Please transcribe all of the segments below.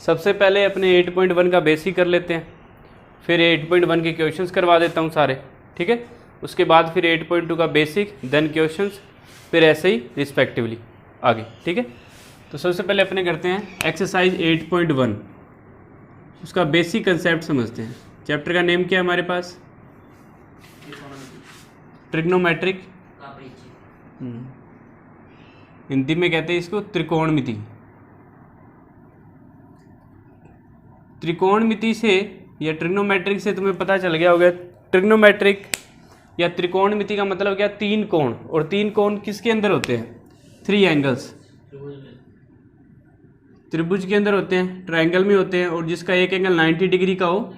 सबसे पहले अपने 8.1 का बेसिक कर लेते हैं, फिर 8.1 के क्वेश्चंस करवा देता हूँ सारे, ठीक है। उसके बाद फिर 8.2 का बेसिक, देन क्वेश्चंस, फिर ऐसे ही रिस्पेक्टिवली आगे, ठीक है। तो सबसे पहले अपने करते हैं एक्सरसाइज 8.1, उसका बेसिक कंसेप्ट समझते हैं। चैप्टर का नेम क्या है हमारे पास? ट्रिग्नोमेट्रिक, हिंदी में कहते हैं इसको त्रिकोणमिति। त्रिकोणमिति से या ट्रिग्नोमेट्रिक से तुम्हें पता चल गया होगा, ट्रिग्नोमेट्रिक या त्रिकोणमिति का मतलब क्या? तीन कोण, और तीन कोण किसके अंदर होते हैं? 3 एंगल्स, त्रिभुज के अंदर होते हैं, ट्रायंगल में होते हैं, और जिसका एक एंगल 90 डिग्री का हो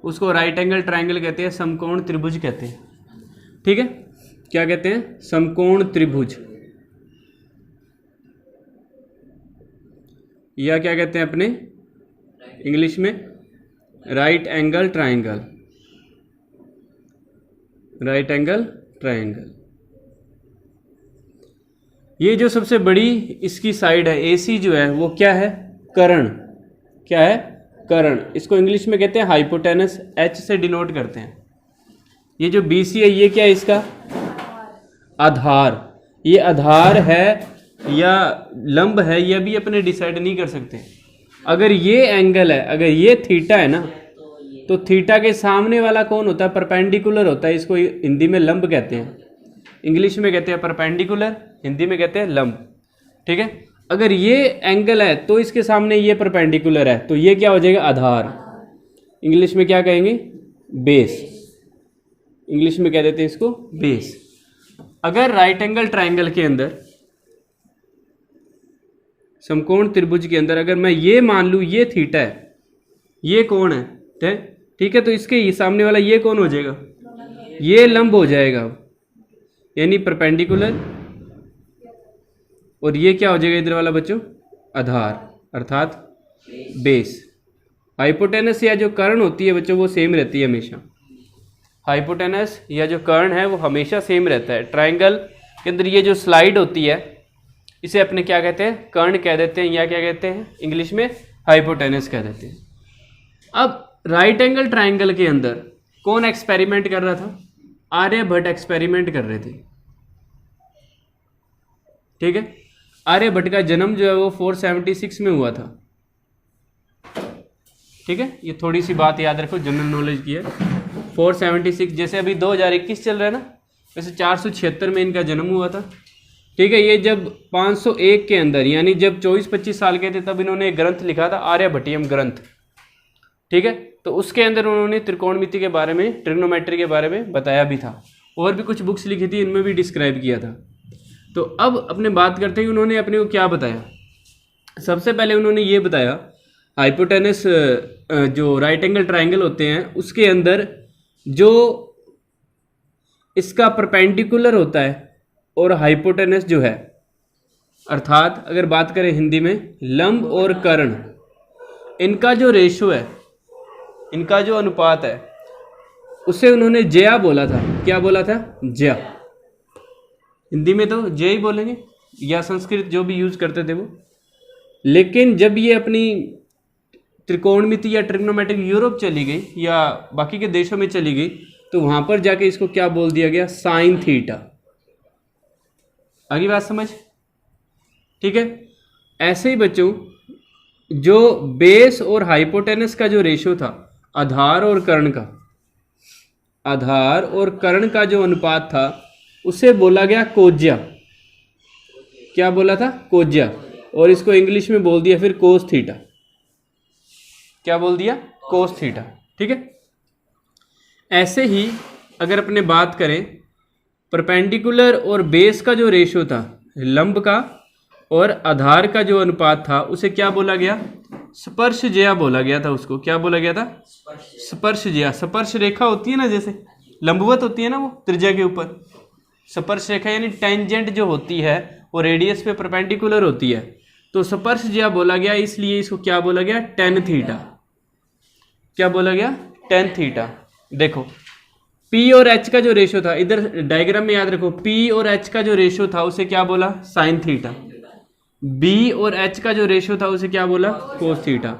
उसको राइट एंगल ट्रायंगल कहते हैं, समकोण त्रिभुज कहते हैं, ठीक है। क्या कहते हैं? समकोण त्रिभुज, या क्या कहते हैं अपने इंग्लिश में? Right angle triangle, right angle triangle. ये जो सबसे बड़ी इसकी साइड है AC जो है वो क्या है? कर्ण। क्या है? कर्ण। इसको इंग्लिश में कहते हैं हाइपोटेनस, H से डिनोट करते हैं। ये जो BC है ये क्या है इसका? आधार। ये आधार है या लंब है ये भी अपने डिसाइड नहीं कर सकते। अगर ये एंगल है, अगर ये थीटा है ना, तो थीटा के सामने वाला कौन होता है? परपेंडिकुलर होता है। इसको हिंदी में लंब कहते हैं, इंग्लिश में कहते हैं परपेंडिकुलर, हिंदी में कहते हैं लंब, ठीक है। अगर ये एंगल है तो इसके सामने ये परपेंडिकुलर है, तो ये क्या हो जाएगा? आधार। इंग्लिश में क्या कहेंगे? बेस। इंग्लिश में कह देते हैं इसको बेस। अगर राइट एंगल ट्रायंगल के अंदर, समकोण त्रिभुज के अंदर, अगर मैं ये मान लूँ ये थीटा है, ये कौन है? ठीक है, तो इसके सामने वाला ये कौन हो जाएगा? ये लंब हो जाएगा, यानी परपेंडिकुलर, और ये क्या हो जाएगा इधर वाला बच्चों? आधार, अर्थात बेस। हाइपोटेनस या जो कर्ण होती है बच्चों वो सेम रहती है हमेशा। हाइपोटेनस या जो कर्ण है वो हमेशा सेम रहता है। ट्रायंगल के अंदर ये जो स्लाइड होती है इसे अपने क्या कहते हैं? कर्ण कह देते हैं, या क्या कहते हैं इंग्लिश में? हाइपोटेनस कह देते हैं। अब राइट एंगल ट्रायंगल के अंदर कौन एक्सपेरिमेंट कर रहा था? आर्यभट्ट एक्सपेरिमेंट कर रहे थे, ठीक है। आर्यभट्ट का जन्म जो है वो 476 में हुआ था, ठीक है। ये थोड़ी सी बात याद रखो, जनरल नॉलेज की है। 476, जैसे अभी 2021 चल रहा है ना, वैसे 476 में इनका जन्म हुआ था, ठीक है। ये जब 501 के अंदर, यानी जब 24-25 साल के थे, तब इन्होंने एक ग्रंथ लिखा था, आर्यभट्टियम ग्रंथ, ठीक है। तो उसके अंदर उन्होंने त्रिकोणमिति के बारे में, ट्रिग्नोमेट्री के बारे में बताया भी था। और भी कुछ बुक्स लिखी थी, इनमें भी डिस्क्राइब किया था। तो अब अपने बात करते हैं उन्होंने अपने को क्या बताया। सबसे पहले उन्होंने ये बताया, हाइपोटेनस जो राइट एंगल ट्रायंगल होते हैं उसके अंदर जो इसका परपेंडिकुलर होता है और हाइपोटेनस जो है, अर्थात अगर बात करें हिंदी में लंब और कर्ण, इनका जो रेशो है, इनका जो अनुपात है, उसे उन्होंने ज्या बोला था। क्या बोला था? ज्या। हिंदी में तो ज्या ही बोलेंगे, या संस्कृत जो भी यूज करते थे वो। लेकिन जब ये अपनी त्रिकोणमिति या ट्रिग्नोमेट्रिक यूरोप चली गई या बाकी के देशों में चली गई, तो वहां पर जाके इसको क्या बोल दिया गया? Sine theta. आगे बात समझ, ठीक है। ऐसे ही बच्चों जो बेस और हाइपोटेनस का जो रेशो था, आधार और कर्ण का, आधार और कर्ण का जो अनुपात था, उसे बोला गया कोज्या। क्या बोला था? कोज्या। और इसको इंग्लिश में बोल दिया फिर कोस थीटा। क्या बोल दिया? कोस थीटा, ठीक है। ऐसे ही अगर अपने बात करें परपेंडिकुलर और बेस का जो रेशो था, लंब का और आधार का जो अनुपात था, उसे क्या बोला गया? स्पर्श ज्या बोला गया था। उसको क्या बोला गया था? स्पर्श ज्या। स्पर्श रेखा होती है ना, जैसे लंबवत होती है ना वो त्रिज्या के ऊपर, स्पर्श रेखा यानी टेंजेंट जो होती है वो रेडियस पे परपेंडिकुलर होती है, तो स्पर्श ज्या बोला गया। इसलिए इसको क्या बोला गया? Tan theta. क्या बोला गया? Tan theta. देखो P और H का जो रेशो था, इधर डायग्राम में याद रखो, P और H का जो रेशो था उसे क्या बोला? Sine theta. B और H का जो रेशो था उसे क्या बोला? Cos theta.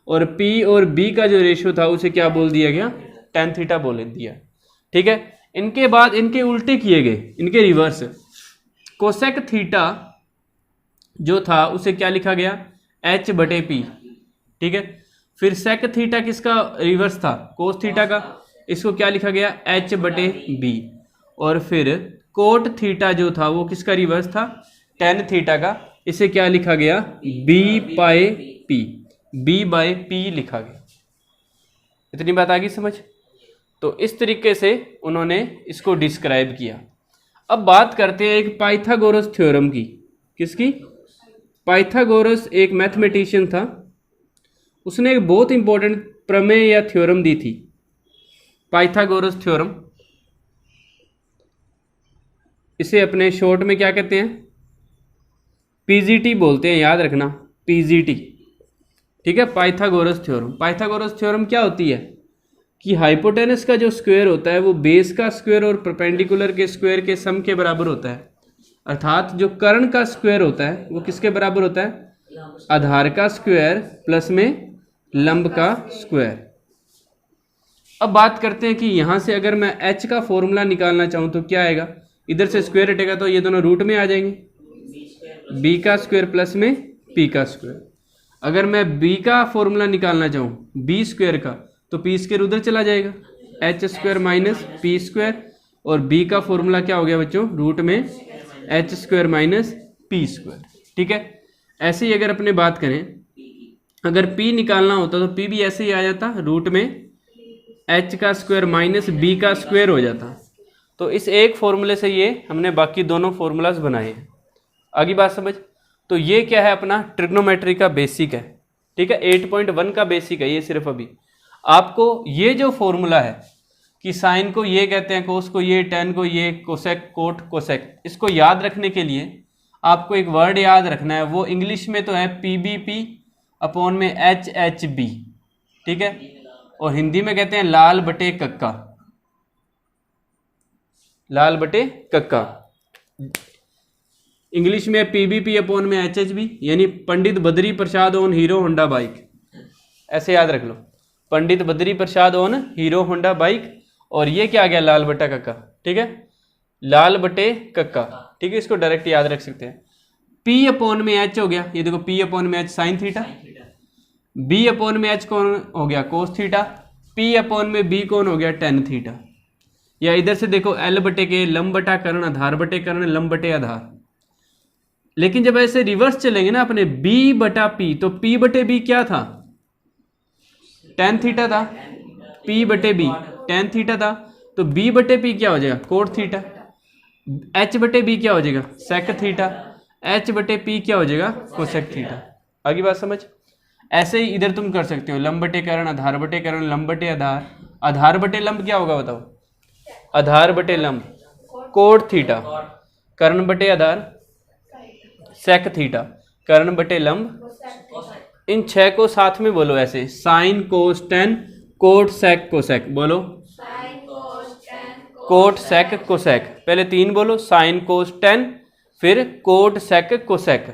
और P और B का जो रेशियो था उसे क्या बोल दिया गया, tan थीटा बोल दिया। ठीक है, इनके बाद इनके उल्टे किए गए, इनके रिवर्स। कोसेक थीटा जो था उसे क्या लिखा गया, H/P। ठीक है, फिर सेक थीटा किसका रिवर्स था, कोस थीटा का, इसको क्या लिखा गया, H/B। और फिर कोट थीटा जो था वो किसका रिवर्स था, tan थीटा का, इसे क्या लिखा गया, B/P। B/P लिखा गया। इतनी बात आ गई समझ। तो इस तरीके से उन्होंने इसको डिस्क्राइब किया। अब बात करते हैं एक पाइथागोरस थ्योरम की। किसकी, पाइथागोरस एक मैथमेटिशियन था, उसने एक बहुत इंपॉर्टेंट प्रमेय या थ्योरम दी थी, पाइथागोरस थ्योरम। इसे अपने शॉर्ट में क्या कहते हैं, PGT बोलते हैं, याद रखना, PGT। ठीक है, पाइथागोरस थ्योरम। पाइथागोरस थ्योरम क्या होती है कि हाइपोटेनस का जो स्क्वायर होता है वो बेस का स्क्वायर और परपेंडिकुलर के स्क्वायर के सम के बराबर होता है। अर्थात जो कर्ण का स्क्वायर होता है वो किसके बराबर होता है, आधार का स्क्वायर प्लस में लंब का स्क्वायर। अब बात करते हैं कि यहां से अगर मैं h का फॉर्मूला निकालना चाहूं तो क्या आएगा, इधर से स्क्वायर हटेगा तो ये दोनों रूट में आ जाएंगे, b का स्क्वायर प्लस में p का स्क्वायर। अगर मैं b का फॉर्मूला निकालना चाहूं b स्क्वायर का तो p स्क्वायर उधर चला जाएगा, h square minus p square. और b का फॉर्मूला क्या हो गया बच्चों, रूट में h square minus p square. ठीक है, ऐसे ही अगर अपने बात करें, अगर p निकालना होता तो p भी ऐसे ही आ जाता, रूट में h का स्क्वायर माइनस b का स्क्वायर हो जाता। तो इस एक फॉर्मूले से ये हमने बाकी दोनों फॉर्मूलाज बनाए हैं। आगे बात समझ। तो ये क्या है, अपना ट्रिग्नोमेट्री का बेसिक है। ठीक है, 8.1 का बेसिक है ये। सिर्फ अभी आपको ये जो फॉर्मूला है कि साइन को ये कहते हैं, कोस को ये, टेन को ये, कोसेक कोट कोसेक, इसको याद रखने के लिए आपको एक वर्ड याद रखना है। वो इंग्लिश में तो है PBP अपॉन में HHB। ठीक है, और हिंदी में कहते हैं लाल बटे कक्का, लाल बटे कक्का। इंग्लिश में PBP अपॉन में HHB, यानी Pandit Badri Prasad on hero Honda bike. ऐसे याद रख लो, Pandit Badri Prasad on hero Honda bike. और ये क्या आ गया, लाल बटा कक्का। ठीक है, लाल बटे कक्का। ठीक है, इसको डायरेक्ट याद रख सकते हैं। P अपॉन में H हो गया, ये देखो P अपॉन में H sine theta, B upon में H कौन हो गया, कोस थीटा, P अपॉन में B कौन हो गया, टेन थीटा। या इधर से देखो L बटे के, लंब बटा कर्ण, आधार बटे कर्ण, लंब बटे आधार। लेकिन जब ऐसे रिवर्स चलेंगे ना अपने, B बटा P, तो P बटे B क्या था, टेन थीटा था। P बटे B टेन थीटा था, तो B बटे P क्या हो जाएगा, कोट थीटा। H बटे B क्या हो जाएगा, सेक थीटा। H बटे P क्या हो जाएगा, कोसेक थीटा। आगे बात समझ। ऐसे ही इधर तुम कर सकते हो, लंब बटे कर्ण, आधार बटे कर्ण, लंब बटे आधार। आधार बटे लंब क्या होगा बताओ, आधार बटे लंब कोट थीटा, कर्ण बटे आधार सेक थीटा, कर्ण बटे लंब। इन 6 को साथ में बोलो ऐसे, sine cos tan cot sec cosec. बोलो कोट सेक कोसेक। पहले 3 बोलो, साइन कोस टेन, फिर कोट सेक कोसेक।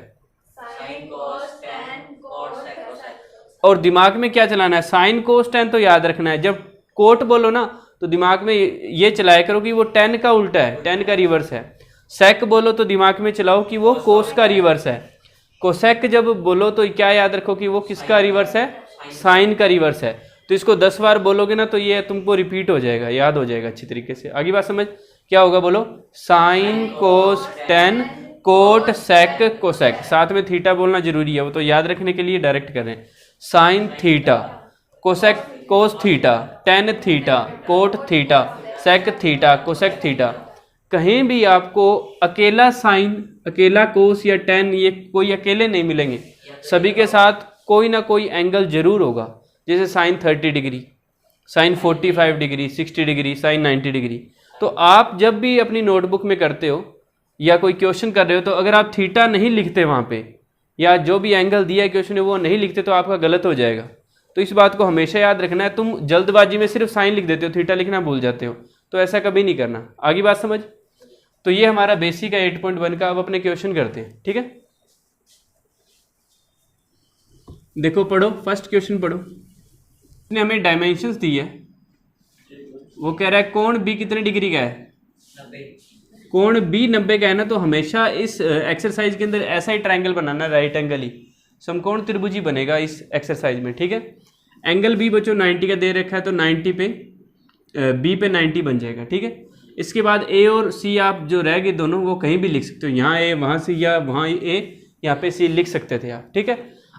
और दिमाग में क्या चलाना है, साइन कोस टेन तो याद रखना है। जब कोट बोलो ना तो दिमाग में ये चलाया करो कि वो टेन का उल्टा है, टेन का रिवर्स है। सेक बोलो तो दिमाग में चलाओ कि वो कोस का रिवर्स है। कोसेक जब बोलो तो क्या याद रखो कि वो किसका रिवर्स है, साइन का रिवर्स है। तो इसको 10 बार बोलोगे ना तो ये तुमको रिपीट हो जाएगा, याद हो जाएगा अच्छी तरीके से। आगे बात समझ। क्या होगा बोलो, sine cos tan cot sec cosec. साथ में थीटा बोलना जरूरी है, वो तो याद रखने के लिए डायरेक्ट कर रहे हैं। Sine theta cosec cos theta, tan theta cot theta, sec theta cosec theta. कहीं भी आपको अकेला साइन, अकेला कोस या टेन, ये कोई अकेले नहीं मिलेंगे, सभी के साथ कोई ना कोई एंगल जरूर होगा। जैसे sine 30 degree, sine 45 degree, 60 degree, sine 90 degree. तो आप जब भी अपनी नोटबुक में करते हो या कोई क्वेश्चन कर रहे हो, तो अगर आप थीटा नहीं लिखते वहाँ पे, या जो भी एंगल दिया है क्वेश्चन में वो नहीं लिखते, तो आपका गलत हो जाएगा। तो इस बात को हमेशा याद रखना है। तुम जल्दबाजी में सिर्फ साइन लिख देते हो, थीटा लिखना भूल जाते हो, तो ऐसा कभी नहीं करना। आगे बात समझ। तो ये हमारा बेसिक है 8.1 का। अब अपने क्वेश्चन करते हैं, ठीक है। देखो पढ़ो, फर्स्ट क्वेश्चन पढ़ो। इसने हमें डायमेंशंस दी है, वो कह रहा है कोण बी कितने डिग्री का है, 90। कोण बी 90 का है ना, तो हमेशा इस एक्सरसाइज के अंदर ऐसा ही ट्रायंगल बनाना, राइट एंगल ही समकोण त्रिभुज ही बनेगा इस एक्सरसाइज में, ठीक है। एंगल बी बच्चों 90 का दे रखा है, तो 90 पे बी पे 90 बन जाएगा, ठीक है। इसके बाद ए और सी आप जो रह गए दोनों वो कहीं भी लिख सकते हो, यहाँ ए वहाँ सी या वहाँ ए यहाँ पे सी लिख सकते थे आप, ठीक है।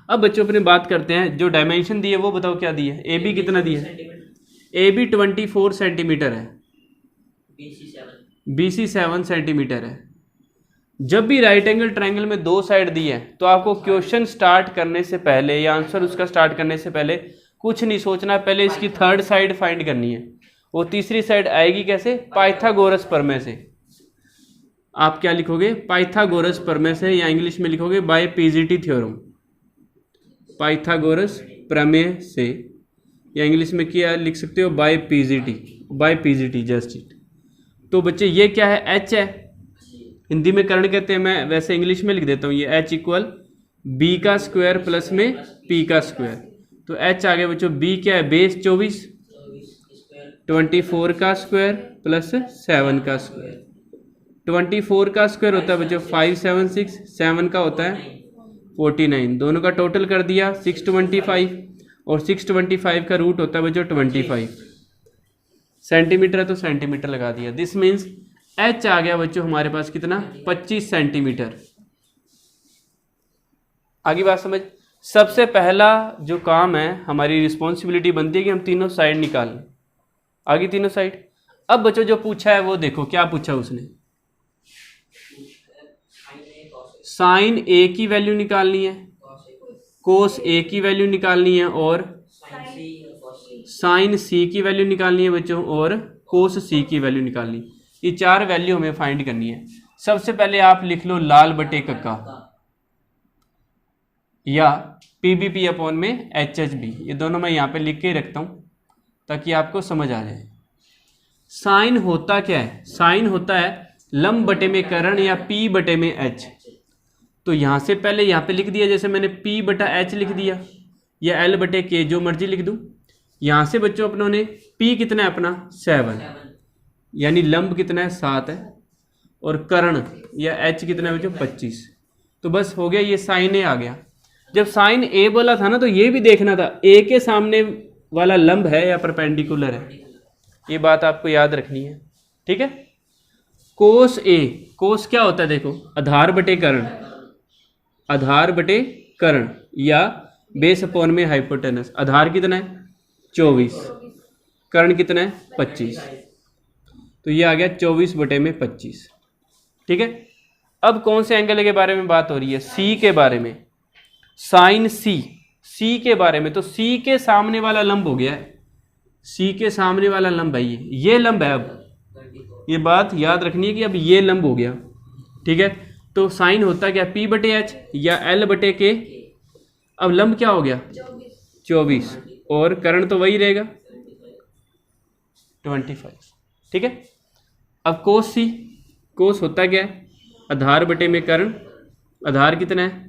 अब बच्चों अपने बात करते हैं, जो डायमेंशन दी है वो बताओ क्या दी है। ए बी कितना दी है, ए बी 24 सेंटीमीटर है, बी सी 7 सेंटीमीटर है। जब भी राइट एंगल ट्रायंगल में दो साइड दी है तो आपको क्वेश्चन स्टार्ट करने से पहले या आंसर उसका स्टार्ट करने से पहले कुछ नहीं सोचना, पहले इसकी थर्ड साइड फाइंड करनी है। वो तीसरी साइड आएगी कैसे, पाइथागोरस प्रमेय से। आप क्या लिखोगे, पाइथागोरस प्रमेय से, या इंग्लिश में लिखोगे बाय पीजीटी थ्योरम, पाइथागोरस प्रमेय से, या इंग्लिश में क्या लिख सकते हो, बाय पीजीटी जस्ट इट। तो बच्चे ये क्या है, एच है, हिंदी में कर्ण कहते हैं, मैं वैसे इंग्लिश में लिख देता हूँ, ये एच इक्वल बी का स्क्वायर प्लस में पी का स्क्वायर। तो एच आ गया बच्चों, बी क्या है, बेस 24, 24 का स्क्वायर प्लस 7 का स्क्वायर। 24 का स्क्वायर होता है बच्चों 576, 7 का होता है 49, दोनों का टोटल कर दिया 625, और 625 का रूट होता है बच्चों 25। सेंटीमीटर है तो सेंटीमीटर लगा दिया। दिस मीन्स एच आ गया बच्चों हमारे पास कितना, 25 सेंटीमीटर। आगे बात समझ। सबसे पहला जो काम है, हमारी रिस्पॉन्सिबिलिटी बनती है कि हम तीनों साइड निकाल लें, आगे तीनों साइड। अब बच्चों जो पूछा है वो देखो क्या पूछा उसने, साइन ए की वैल्यू निकालनी है, कोस ए की वैल्यू निकालनी है, और साइन सी की वैल्यू निकालनी है बच्चों, और कोस सी की वैल्यू निकालनी है। ये चार वैल्यू हमें फाइंड करनी है। सबसे पहले आप लिख लो लाल बटे कक्का, या पीबीपी अपॉन में एचएचबी, ये दोनों मैं यहाँ पे लिख के ही रखता हूँ ताकि आपको समझ आ जाए। साइन होता क्या है, साइन होता है लंब बटे में कर्ण, या पी बटे में एच। तो यहाँ से पहले यहाँ पे लिख दिया, जैसे मैंने पी बटा एच लिख दिया, या एल बटे के, जो मर्जी लिख दूँ। यहाँ से बच्चों अपनों ने पी कितना है अपना 7, यानी लंब कितना है 7 है, और कर्ण या एच कितना है बच्चों 25। तो बस हो गया, ये साइन ए आ गया। जब साइन ए बोला था ना, तो ये भी देखना था ए के सामने वाला लंब है या परपेंडिकुलर है, ये बात आपको याद रखनी है, ठीक है। कोस ए, कोस क्या होता है देखो, आधार बटे कर्ण, आधार बटे कर्ण, या बेस अपॉन में हाइपोटेनस। आधार कितना है 24, कर्ण कितना है 25, तो ये आ गया 24 बटे में 25, ठीक है। अब कौन से एंगल के बारे में बात हो रही है, सी के बारे में, साइन सी, सी के बारे में। तो सी के सामने वाला लंब हो गया है, सी के सामने वाला लंब है ये लंब है। अब ये बात याद रखनी है कि अब ये लंब हो गया, ठीक है। तो साइन होता क्या, पी बटे एच या एल बटे के। अब लंब क्या हो गया 24, और कर्ण तो वही रहेगा 25, ठीक है। अब कोस सी, कोस होता क्या है, आधार बटे में कर्ण, आधार कितना है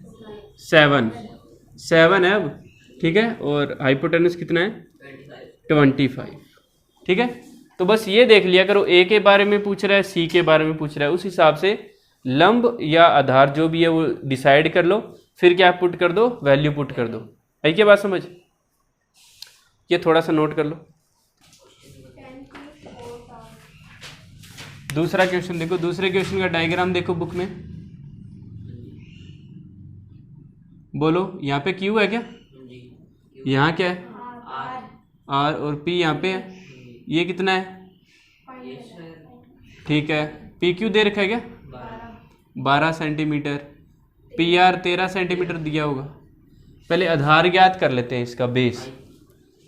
7 है अब, ठीक है, और हाइपोटेनस कितना है 25, ठीक है। तो बस ये देख लिया करो, ए के बारे में पूछ रहा है, सी के बारे में पूछ रहा है, उस हिसाब से लंब या आधार जो भी है वो डिसाइड कर लो, फिर क्या पुट कर दो, वैल्यू पुट कर दो। है क्या बात समझ, ये थोड़ा सा नोट कर लो। दूसरा क्वेश्चन देखो, दूसरे क्वेश्चन का डायग्राम देखो बुक में, बोलो यहाँ पे क्यू है क्या, यहाँ क्या है आर, और पी यहाँ पे है, ये कितना है, ठीक है। पी क्यू दे रखा है क्या 12 सेंटीमीटर, पी आर 13 सेंटीमीटर दिया होगा। पहले आधार ज्ञात कर लेते हैं इसका बेस,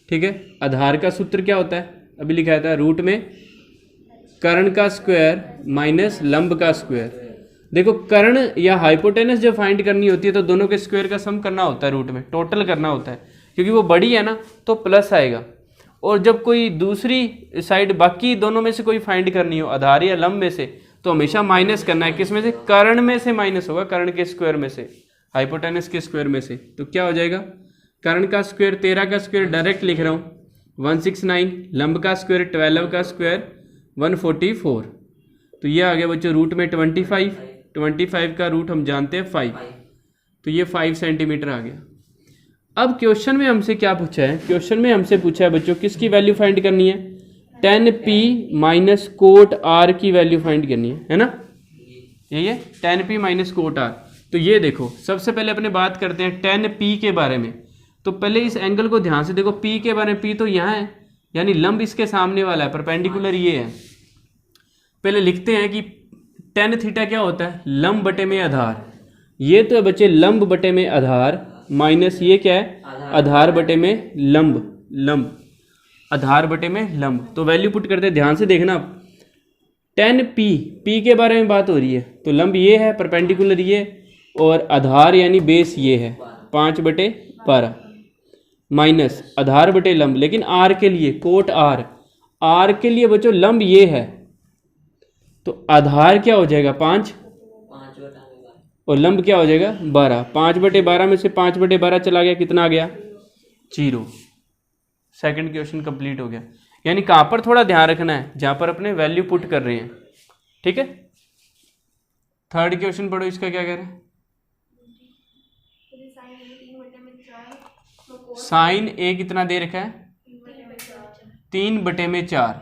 ठीक है। आधार का सूत्र क्या होता है, अभी लिखा था रूट में कर्ण का स्क्वायर माइनस लंब का स्क्वायर। देखो कर्ण या हाइपोटेनस जब फाइंड करनी होती है तो दोनों के स्क्वायर का सम करना होता है, रूट में टोटल करना होता है, क्योंकि वो बड़ी है ना तो प्लस आएगा। और जब कोई दूसरी साइड बाकी दोनों में से कोई फाइंड करनी हो, आधार या लंब में से, तो हमेशा माइनस करना है। किस में से, कर्ण में से माइनस होगा, कर्ण के स्क्वायर में से, हाइपोटेनस के स्क्वायर में से। तो क्या हो जाएगा कर्ण का स्क्वायर 13 का स्क्वायर डायरेक्ट लिख रहा हूँ 169, लंब का स्क्वायर 12 का स्क्वायर 144। तो ये आ गया बच्चों रूट में 25 का रूट हम जानते हैं 5, तो ये 5 सेंटीमीटर आ गया। अब क्वेश्चन में हमसे क्या पूछा है, क्वेश्चन में हमसे पूछा है बच्चों किसकी वैल्यू फाइंड करनी है, 10p माइनस कोट r की वैल्यू फाइंड करनी है ना, यही है 10p माइनस कोट r। तो ये देखो सबसे पहले अपने बात करते हैं 10p के बारे में। तो पहले इस एंगल को ध्यान से देखो, p के बारे में, p तो यहाँ है यानी लंब इसके सामने वाला है, परपेंडिकुलर ये है। पहले लिखते हैं कि tan थीटा क्या होता है, लंब बटे में आधार। ये तो है बच्चे लंब बटे में आधार माइनस ये क्या है, आधार बटे में लंब, आधार बटे में लंब। तो वैल्यू पुट करते हैं, ध्यान से देखना। 10p के बारे में बात हो रही है, तो लंब ये है, परपेंडिकुलर ये, और आधार यानी बेस ये है 5/12 माइनस आधार बटे लंब। लेकिन r के लिए कोट r के लिए बच्चों लंब ये है, तो आधार क्या हो जाएगा 5 और लंब क्या हो जाएगा 12। 5/12 में से 5/12 चला गया, कितना आ गया 0। सेकंड क्वेश्चन कंप्लीट हो गया। यानी कहाँ पर थोड़ा ध्यान रखना है, जहाँ पर अपने वैल्यू पुट कर रहे हैं, ठीक है। थर्ड क्वेश्चन पढ़ो, इसका क्या कह रहे हैं, साइन a कितना दे रखा है 3/4।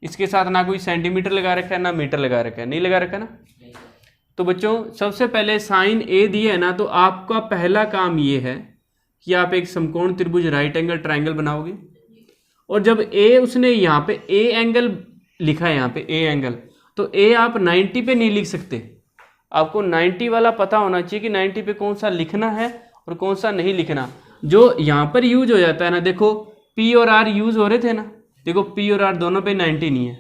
इसके साथ ना कोई सेंटीमीटर लगा रखा है ना मीटर लगा रखा है, नहीं लगा रखा ना। तो बच्चों सबसे पहले साइन a दिया है ना, तो आपका पहला काम ये है कि आप एक समकोण त्रिभुज राइट एंगल ट्रायंगल बनाओगे। और जब a उसने यहाँ पे a एंगल लिखा है, यहाँ पे a एंगल, तो a आप 90 पे नहीं लिख सकते, आपको 90 वाला पता होना चाहिए कि 90 पे कौन सा लिखना है और कौन सा नहीं लिखना। जो यहाँ पर यूज हो जाता है ना, देखो p और r यूज हो रहे थे ना, देखो p और r दोनों पे 90 नहीं है।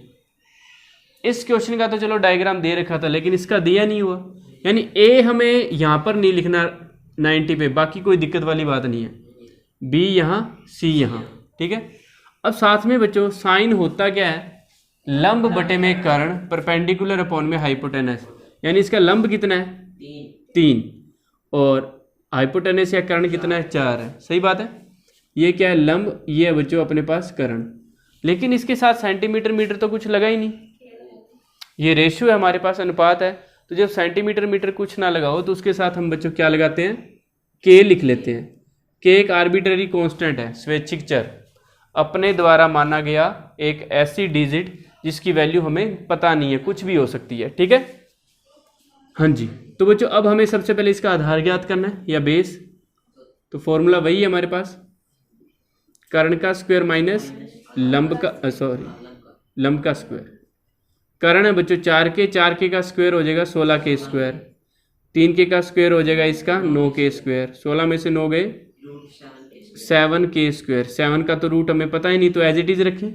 इस क्वेश्चन का तो चलो डायग्राम दे रखा था, लेकिन इसका दिया नहीं हुआ, यानी a हमें यहाँ पर नहीं लिखना 90 पे, बाकी कोई दिक्कत वाली बात नहीं है, b यहाँ c यहाँ, ठीक है। अब साथ में बच्चों साइन होता क्या है, लंब बटे में कर्ण, परपेंडिकुलर अपॉन में हाइपोटेनस। यानी इसका लंब कितना है 3 और हाइपोटेनस या कर्ण कितना है 4 है, सही बात है। ये क्या है लंब, ये है बच्चों अपने पास कर्ण, लेकिन इसके साथ सेंटीमीटर मीटर तो कुछ लगा ही नहीं, ये रेशियो है हमारे पास, अनुपात है। तो जब सेंटीमीटर मीटर कुछ ना लगाओ तो उसके साथ हम बच्चों क्या लगाते हैं, k लिख लेते हैं। k एक आर्बिट्ररी कांस्टेंट है, स्वैच्छिक चर, अपने द्वारा माना गया एक ऐसी डिजिट जिसकी वैल्यू हमें पता नहीं है, कुछ भी हो सकती है, ठीक है। हाँ जी, तो बच्चों अब हमें सबसे पहले इसका आधार ज्ञात करना है या बेस। तो फॉर्मूला वही है हमारे पास, कर्ण का स्क्वायर माइनस लंब का स्क्वायर। कर्ण है बच्चों 4k का स्क्वायर हो जाएगा 16k स्क्वायर, 3k का स्क्वायर हो जाएगा इसका 9k स्क्वायर, 16 में से 9 गए 7k स्क्वायर। 7 का तो रूट हमें पता ही नहीं, तो एज इट इज रखें,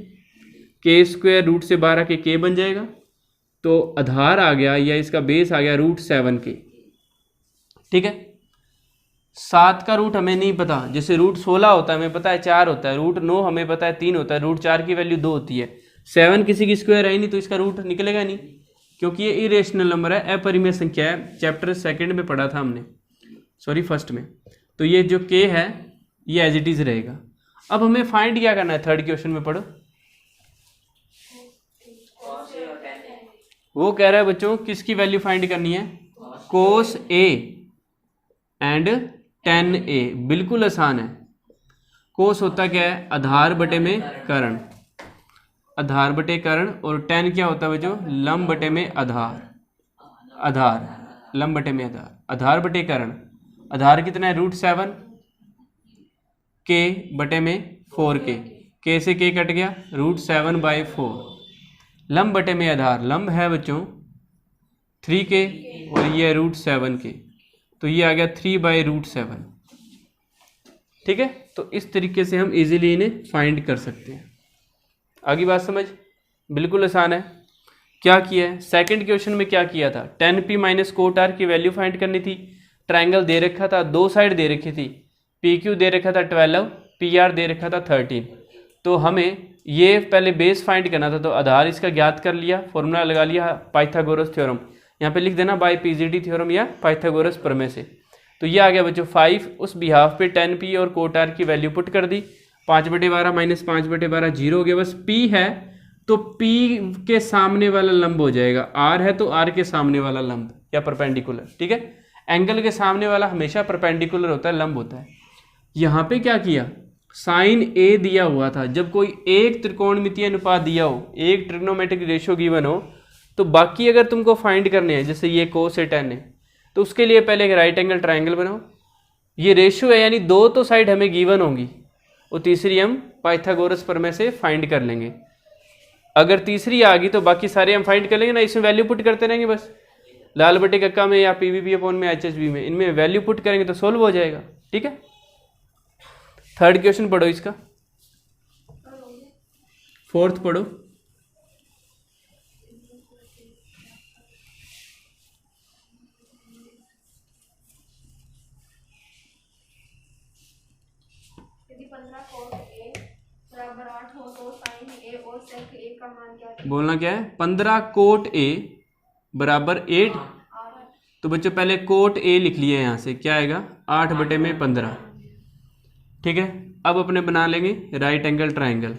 k स्क्वायर रूट से 12 के k बन जाएगा, तो आधार आ गया या इसका बेस आ गया √7k, ठीक है। 7 का रूट हमें नहीं पता, जैसे √16 होता है हमें पता है 4 होता है, √9 हमें पता है 3 होता है, √4 की वैल्यू 2 होती है। 7 किसी की स्क्वायर है ही नहीं, तो इसका रूट निकलेगा नहीं, क्योंकि ये इरेशनल नंबर है, अपरिमेय संख्या है, चैप्टर 2 में पढ़ा था हमने, सॉरी 1st में। तो ये जो k है ये एज इट इज रहेगा। अब हमें फाइंड क्या करना है, थर्ड क्वेश्चन में पढ़ो, वो कह रहा है बच्चों किसकी वैल्यू फाइंड करनी है, cos a and tan a। बिल्कुल आसान है, cos होता क्या है आधार बटे में कर्ण, आधार बटे कर्ण, और tan क्या होता है बच्चों लंब बटे में आधार, आधार लंब बटे में आधार, आधार बटे कर्ण। आधार कितना है √7, k बटे में 4k, k से k कट गया, √7/4, लंब बटे में आधार, लंब है बच्चों 3k और ये √7k, तो ये आ गया 3/√7, ठीक है। तो इस तरीके से हम इजीली इन्हें फाइंड कर सकते हैं। आगे बात समझ, बिल्कुल आसान है। क्या किया है सेकंड क्वेश्चन में, क्या किया था, 10p माइनस कोट r की वैल्यू फाइंड करनी थी। ट्रायंगल दे रखा था, दो साइड दे रखी थी, PQ दे रखा था 12, PR दे रखा था 13। तो हमें ये पहले बेस फाइंड करना था, तो आधार इसका ज्ञात कर लिया, फॉर्मूला लगा लिया पाइथागोरस थ्योरम, यहाँ पे लिख देना बाय PGT थ्योरम या पाइथागोरस प्रमेय से। तो ये आ गया बच्चों 5, उस बिहाफ पे tan p और कोट r की वैल्यू पुट कर दी, 5/12 माइनस 5/12 जीरो हो गया, बस p है तो p के सामने वाला लंब हो जाएगा, r है तो r के सामने वाला लंब या परपेंडिकुलर, ठीक है। एंगल के सामने वाला हमेशा परपेंडिकुलर होता है, लंब होता है। यहाँ पे क्या किया, साइन a दिया हुआ था, जब कोई एक त्रिकोणमितीय अनुपात दिया हो, एक ट्रिग्नोमेट्रिक रेशियो गिवन हो, तो बाकी अगर तुमको फाइंड करने हैं, जैसे ये कोस है tan है, तो उसके लिए पहले एक राइट एंगल ट्राइंगल बनाओ, ये रेशियो है यानी दो तो साइड हमें गिवन होंगी, और तीसरी हम पाइथागोरस प्रमेय से फाइंड कर लेंगे। अगर तीसरी आ गई तो बाकी सारे हम फाइंड कर लेंगे ना, इसमें वैल्यू पुट करते रहेंगे बस, लाल बटे कक्का में या पीवीपी अपॉन में एचएचवी में, इनमें वैल्यू पुट करेंगे तो सोल्व हो जाएगा, ठीक है। थर्ड क्वेश्चन पढ़ो इसका, फोर्थ पढ़ो। बोलना क्या है, 15 कोट ए बराबर 8, तो बच्चों पहले कोट ए लिख लिया यहाँ से, क्या आएगा 8/15, ठीक है। अब अपने बना लेंगे राइट एंगल ट्राइंगल,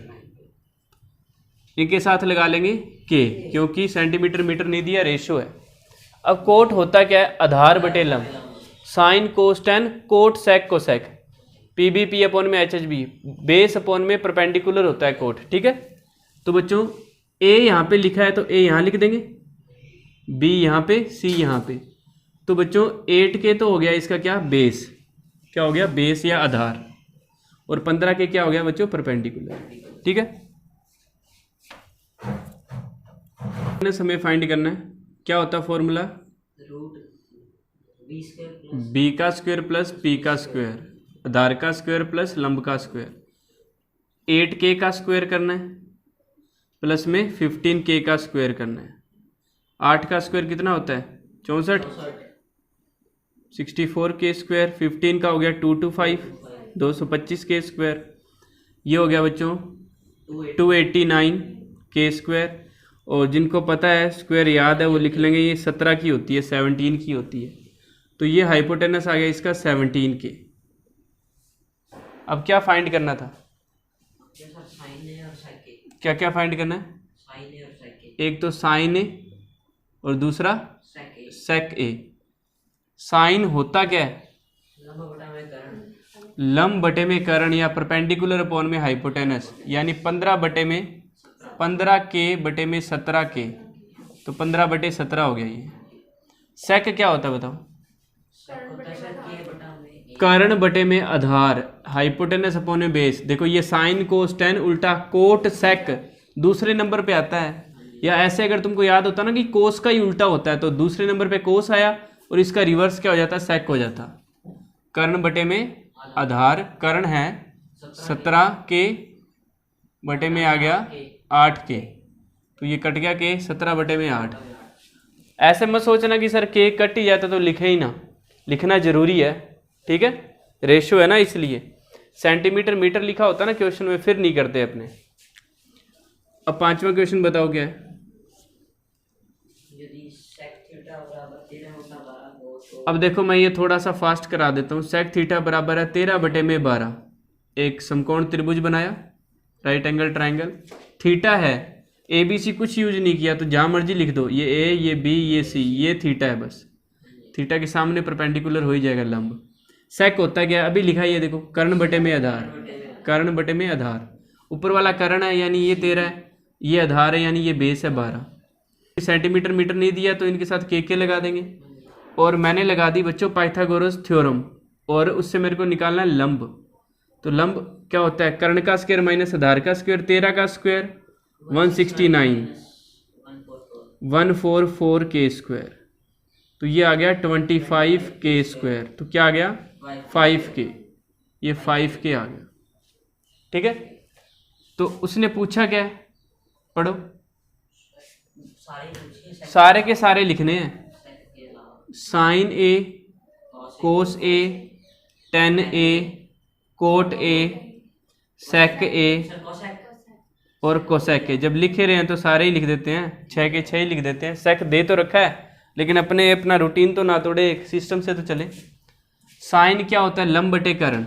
इनके साथ लगा लेंगे के, क्योंकि सेंटीमीटर मीटर नहीं दिया, रेशियो है। अब कोट होता क्या है, आधार बटे लंब, sine cos tan cot sec cosec, PBP upon में एचएचबी, बेस अपॉन में परपेंडिकुलर होता है कोट, ठीक है। तो बच्चों ए यहाँ पे लिखा है तो ए यहाँ लिख देंगे, बी यहाँ पे, सी यहाँ पे, तो बच्चों 8 के तो हो गया इसका क्या, बेस, क्या हो गया बेस या आधार, और 15 के क्या हो गया बच्चों, परपेंडिकुलर, ठीक है। हमें फाइंड करना है, क्या होता है फॉर्मूला, बी का स्क्वायर प्लस पी का स्क्वायर, आधार का स्क्वायर प्लस लंब का स्क्वायर, 8k का स्क्वायर करना है प्लस में 15k का स्क्वायर करना है। 8 का स्क्वायर कितना होता है 64, 64k स्क्वायर, 15 का हो गया 225, 225k स्क्वायर, ये हो गया बच्चों 289k स्क्वायर, और जिनको पता है स्क्वायर याद है वो लिख लेंगे, ये 17 की होती है, 17 की होती है, तो ये हाइपोटेनस आ गया इसका 17k। अब क्या फाइंड करना था, क्या क्या फाइंड करना है, एक तो साइन ए और दूसरा सेक ए। साइन होता क्या है, लंब बटे में कर्ण या परपेंडिकुलर अपॉन में हाइपोटेनस, यानी 15k बटे में 17k, तो 15/17 हो गया ये। सेक क्या होता है बताओ, कर्ण बटे में आधार, हाइपोटेनस अपॉन में बेस। देखो ये साइन कोस टेन उल्टा कोट सेक दूसरे नंबर पे आता है, या ऐसे अगर तुमको याद होता ना कि कोस का ही उल्टा होता है, तो दूसरे नंबर पे कोस आया और इसका रिवर्स क्या हो जाता है, सेक हो जाता। कर्ण बटे में आधार, कर्ण है 17k बटे में आ गया 8k, तो ये कट गया के 17/8। ऐसे मत सोचना कि सर के कट ही जाता तो लिखे ही ना, लिखना जरूरी है, ठीक है, रेशियो है ना, इसलिए सेंटीमीटर मीटर लिखा होता ना क्वेश्चन में, फिर नहीं करते अपने। अब 5वां क्वेश्चन बताओ क्या है, अब देखो मैं ये थोड़ा सा फास्ट करा देता हूँ। सेक थीटा बराबर है 13/12, एक समकोण त्रिभुज बनाया, राइट एंगल ट्राइंगल, थीटा है, ए बी सी कुछ यूज नहीं किया, तो जहाँ मर्जी लिख दो, ये ए ये बी ये सी, ये थीटा है, बस थीटा के सामने परपेंडिकुलर हो ही जाएगा लंब। सेक होता गया, अभी लिखा है ये देखो, कर्ण बटे में आधार, कर्ण बटे में आधार, ऊपर वाला कर्ण है यानी ये 13 है, ये आधार है यानी ये बेस है 12। सेंटीमीटर मीटर नहीं दिया तो इनके साथ के लगा देंगे, और मैंने लगा दी बच्चों पाइथागोरस थ्योरम, और उससे मेरे को निकालना है लंब। तो लंब क्या होता है, कर्ण का स्क्वायर माइनस आधार का स्क्वायर, 13 का स्क्वायर 169, 144k स्क्वायर, तो ये आ गया 25k स्क्वायर, तो क्या आ गया 5k, ये 5k आ गया, ठीक है। तो उसने पूछा क्या है, पढ़ो, सारे के सारे लिखने हैं, sine A, cos A, tan A, cot A, sec A और कोसेक ए। जब लिखे रहे हैं तो सारे ही लिख देते हैं, 6 के 6 ही लिख देते हैं। सेक दे तो रखा है, लेकिन अपना रूटीन तो ना तोड़े, एक सिस्टम से तो चले। साइन क्या होता है, लंब बटे कर्ण,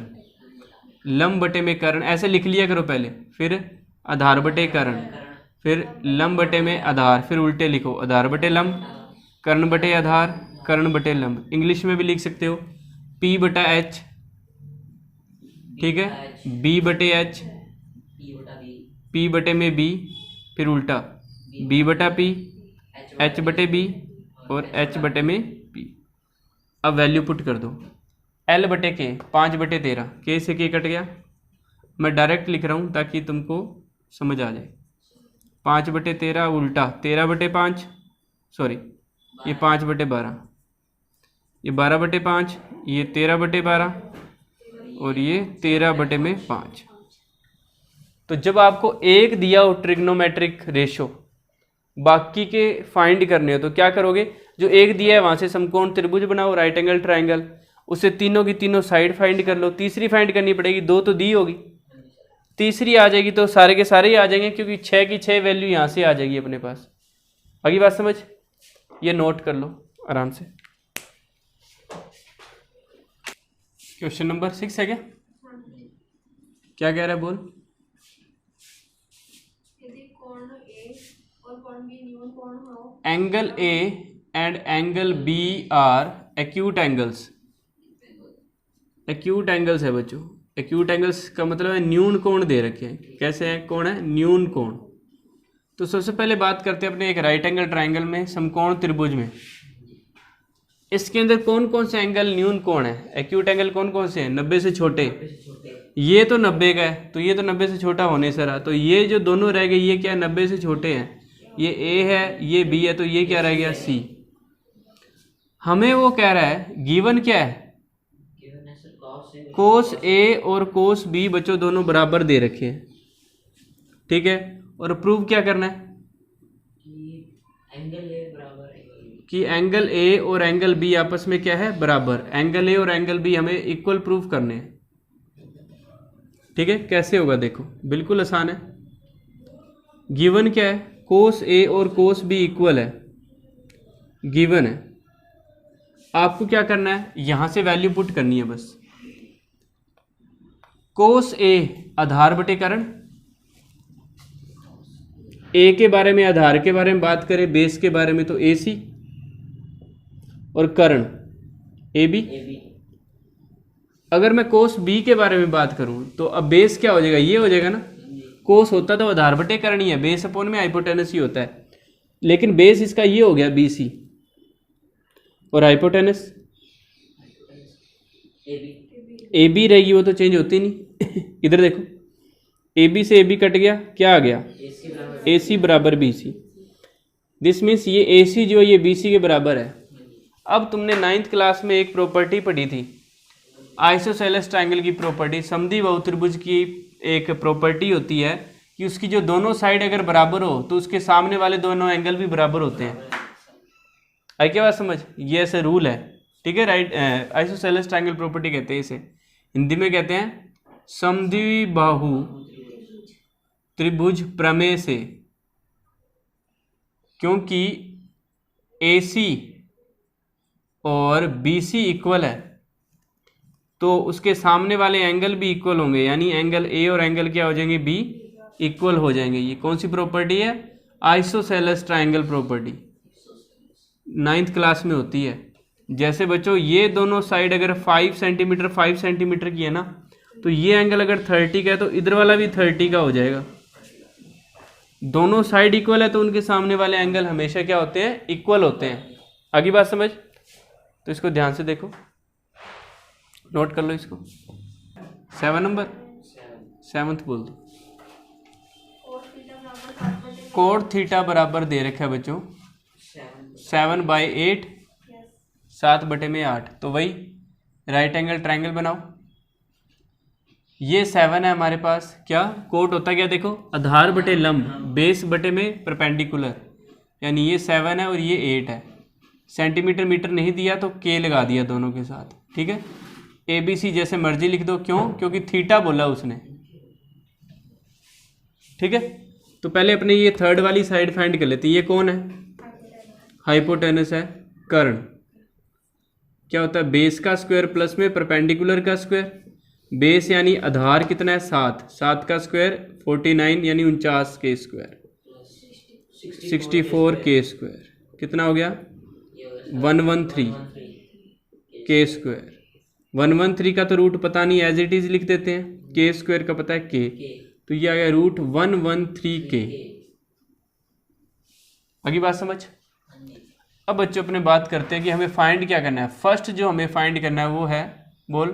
लंब बटे में कर्ण, ऐसे लिख लिया करो पहले, फिर आधार बटे कर्ण, फिर लंब बटे में आधार, फिर उल्टे लिखो आधार बटे लंब, कर्ण बटे आधार, कर्ण बटे लंब। इंग्लिश में भी लिख सकते हो P बटा H, ठीक है, B बटे H, P बटे में B, फिर उल्टा B बटा P, H बटे B और H बटे में P। अब वैल्यू पुट कर दो, L बटे K 5 बटे 13, K से K कट गया, मैं डायरेक्ट लिख रहा हूँ ताकि तुमको समझ आ जाए। 5 बटे 13 उल्टा 13 बटे 5, सॉरी ये 5 बटे 12, ये 12 बटे 5, ये 13 बटे 12 और ये 13 बटे में 5। तो जब आपको एक दिया हो ट्रिग्नोमेट्रिक रेशो, बाकी के फाइंड करने हो तो क्या करोगे, जो एक दिया है वहां से समकोण त्रिभुज बनाओ, राइट एंगल ट्राइंगल, उससे तीनों की तीनों साइड फाइंड कर लो। तीसरी फाइंड करनी पड़ेगी, 2 तो दी होगी, तीसरी आ जाएगी तो सारे के सारे ही आ जाएंगे, क्योंकि 6 की 6 वैल्यू यहाँ से आ जाएगी अपने पास। आगे बात समझ, ये नोट कर लो आराम से। क्वेश्चन नंबर 6 है क्या, क्या कह रहा है बोल। Angle A and angle B are acute angles, acute angles है बच्चों। एक्यूट एंगल्स का मतलब है न्यून कोण दे रखे हैं। कैसे है, कौन है, न्यून कोण। तो सबसे पहले बात करते हैं अपने एक राइट एंगल ट्राइंगल में, समकोण त्रिभुज में, इसके अंदर कौन कौन से एंगल न्यून कोण है, एक्यूट एंगल कौन कौन से हैं, 90 से छोटे। ये तो 90 का है, तो ये तो 90 से छोटा होने से रहा, तो ये जो दोनों रह गए ये क्या है, 90 से छोटे हैं। ये ए है, ये बी है, तो ये क्या रह गया, सी। हमें वो कह रहा है, गिवन क्या है, कोस ए और कोस बी बच्चों दोनों बराबर दे रखे हैं, ठीक है। और प्रूव क्या करना है कि एंगल ए और एंगल बी आपस में क्या है, बराबर। एंगल ए और एंगल बी हमें इक्वल प्रूव करने हैं, ठीक है। कैसे होगा देखो, बिल्कुल आसान है। गिवन क्या है, कोस ए और कोस बी इक्वल है, गिवन है। आपको क्या करना है, यहां से वैल्यू पुट करनी है बस। कोस ए आधार बटे कर्ण, ए के बारे में, आधार के बारे में बात करें, बेस के बारे में तो ए सी, और कर्ण ए बी। अगर मैं कोस बी के बारे में बात करूं तो अब बेस क्या हो जाएगा, ये हो जाएगा ना। कोस होता तो आधार बटे कर्ण ही है, बेस अपोन में हाइपोटेनस ही होता है, लेकिन बेस इसका ये हो गया बी सी, और हाइपोटेनस ए बी रहेगी, वो तो चेंज होती नहीं। इधर देखो, ए बी से ए बी कट गया, क्या आ गया, ए सी बराबर बी सी। दिस मीन्स ये ए सी जो है ये बी सी के बराबर है। अब तुमने 9th क्लास में एक प्रॉपर्टी पढ़ी थी, आइसोसेलेस ट्रायंगल की प्रॉपर्टी, समद्वि बहुत्रिभुज की एक प्रॉपर्टी होती है कि उसकी जो दोनों साइड अगर बराबर हो तो उसके सामने वाले दोनों एंगल भी बराबर होते हैं। आई क्या बात समझ, ये ऐसे रूल है, ठीक है। राइट, आइसोसेलेस ट्रायंगल प्रॉपर्टी कहते हैं इसे, हिंदी में कहते हैं समद्वि बाहु त्रिभुज प्रमेय से, क्योंकि AC और BC इक्वल है तो उसके सामने वाले एंगल भी इक्वल होंगे, यानी एंगल A और एंगल क्या हो जाएंगे, B इक्वल हो जाएंगे। ये कौन सी प्रॉपर्टी है, isosceles triangle property, 9th class में होती है। जैसे बच्चों ये दोनों साइड अगर 5 सेंटीमीटर 5 सेंटीमीटर की है ना, तो ये एंगल अगर 30 का है तो इधर वाला भी 30 का हो जाएगा। दोनों साइड इक्वल है तो उनके सामने वाले एंगल हमेशा क्या होते हैं, इक्वल होते हैं। आगे बात समझ, तो इसको ध्यान से देखो, नोट कर लो इसको। 7 नंबर, 7th बोल दो। कोट थीटा बराबर दे रखा है बच्चों 7/8, 7/8। तो वही राइट एंगल ट्रायंगल बनाओ। ये 7 है हमारे पास, क्या कोट होता है, क्या देखो, आधार बटे लंब, बेस बटे में परपेंडिकुलर, यानी ये 7 है और ये 8 है। सेंटीमीटर मीटर नहीं दिया तो के लगा दिया दोनों के साथ, ठीक है। ABC जैसे मर्जी लिख दो, क्यों, क्योंकि थीटा बोला उसने, ठीक है। तो पहले अपने ये थर्ड वाली साइड फाइंड कर लेते हैं। ये कौन है, हाइपोटेनस है, कर्ण। क्या होता है, बेस का स्क्वायर प्लस में परपेंडिकुलर का स्क्वायर। बेस यानी आधार कितना है 7, 7 का स्क्वायर 49 यानी 49 के स्क्वायर, 64 के स्क्वायर, कितना हो गया 113 के स्क्वायर। 113 का तो रूट पता नहीं, एज इट इज लिख देते हैं, के स्क्वायर का पता है के, तो ये आ गया रूट 113 के। आगे बात समझ। अब बच्चों अपने बात करते हैं कि हमें फाइंड क्या करना है। फर्स्ट जो हमें फाइंड करना है वो है, बोल,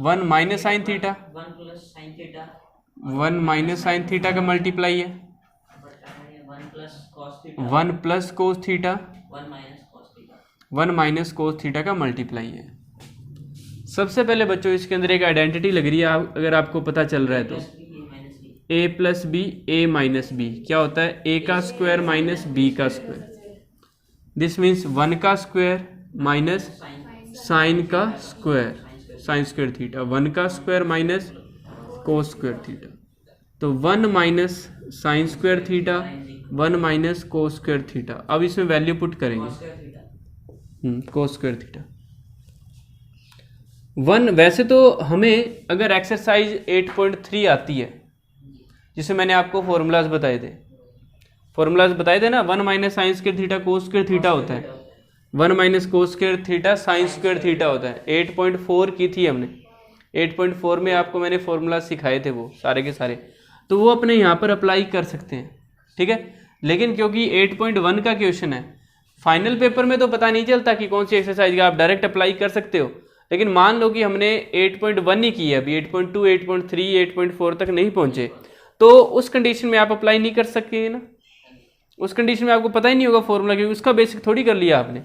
1 minus sine theta, 1 minus sine theta का मल्टीप्लाई है 1 plus cos theta, 1 minus cos theta का मल्टीप्लाई है। सबसे पहले बच्चों इसके अंदर एक आइडेंटिटी लग रही है, अगर आपको पता चल रहा है तो, a plus B, a minus B, क्या होता है a का स्क्वायर माइनस b का स्क्वायर। दिस मीन्स 1 का स्क्वायर माइनस साइन का स्क्वायर, साइन स्क्वायर थीटा, 1 का square minus cos square theta. तो 1 minus sine square theta, 1 minus cos square theta. अब इसमें वैल्यू पुट करेंगे, कोस स्क्वायर थीटा 1। वैसे तो हमें अगर एक्सरसाइज 8.3 आती है, जिसमें मैंने आपको फॉर्मूलाज बताए थे, ना, 1 minus sine square theta cos square theta होता है, 1 minus cos square theta sine square theta होता है। 8.4 की थी हमने, 8.4 में आपको मैंने फॉर्मूला सिखाए थे वो सारे के सारे, तो वो अपने यहाँ पर अप्लाई कर सकते हैं, ठीक है। लेकिन क्योंकि 8.1 का क्वेश्चन है, फाइनल पेपर में तो पता नहीं चलता कि कौन सी एक्सरसाइज का आप डायरेक्ट अप्लाई कर सकते हो, लेकिन मान लो कि हमने 8.1 ही की है, अभी 8.2, 8.3, 8.4 तक नहीं पहुंचे, तो उस कंडीशन में आप अप्लाई नहीं कर सकेंगे ना। उस कंडीशन में आपको पता ही नहीं होगा फॉर्मूला, क्योंकि उसका बेसिक थोड़ी कर लिया आपने।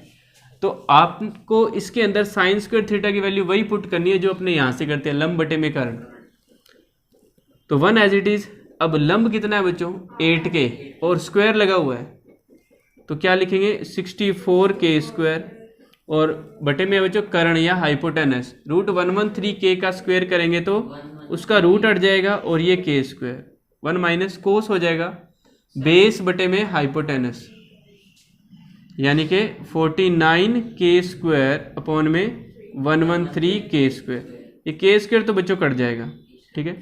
तो आपको इसके अंदर साइन स्क्वायर थीटा की वैल्यू वही पुट करनी है जो अपने यहाँ से करते हैं, लंब बटे में कर्ण। तो 1 एज इट इज। अब लंब कितना है बच्चों 8 के, और स्क्वायर लगा हुआ है, तो क्या लिखेंगे 64 के स्क्वायर, और बटे में बच्चों कर्ण या हाइपोटेनस, रूट 113 के का स्क्वायर करेंगे तो उसका रूट हट जाएगा, और ये के स्क्वायर, 1 माइनस कोस हो जाएगा, बेस बटे में हाइपोटेनस, यानी कि 49 के स्क्वायर अपॉन में 113 के स्क्वायर। ये के स्क्वायर तो बच्चों कट जाएगा, ठीक है।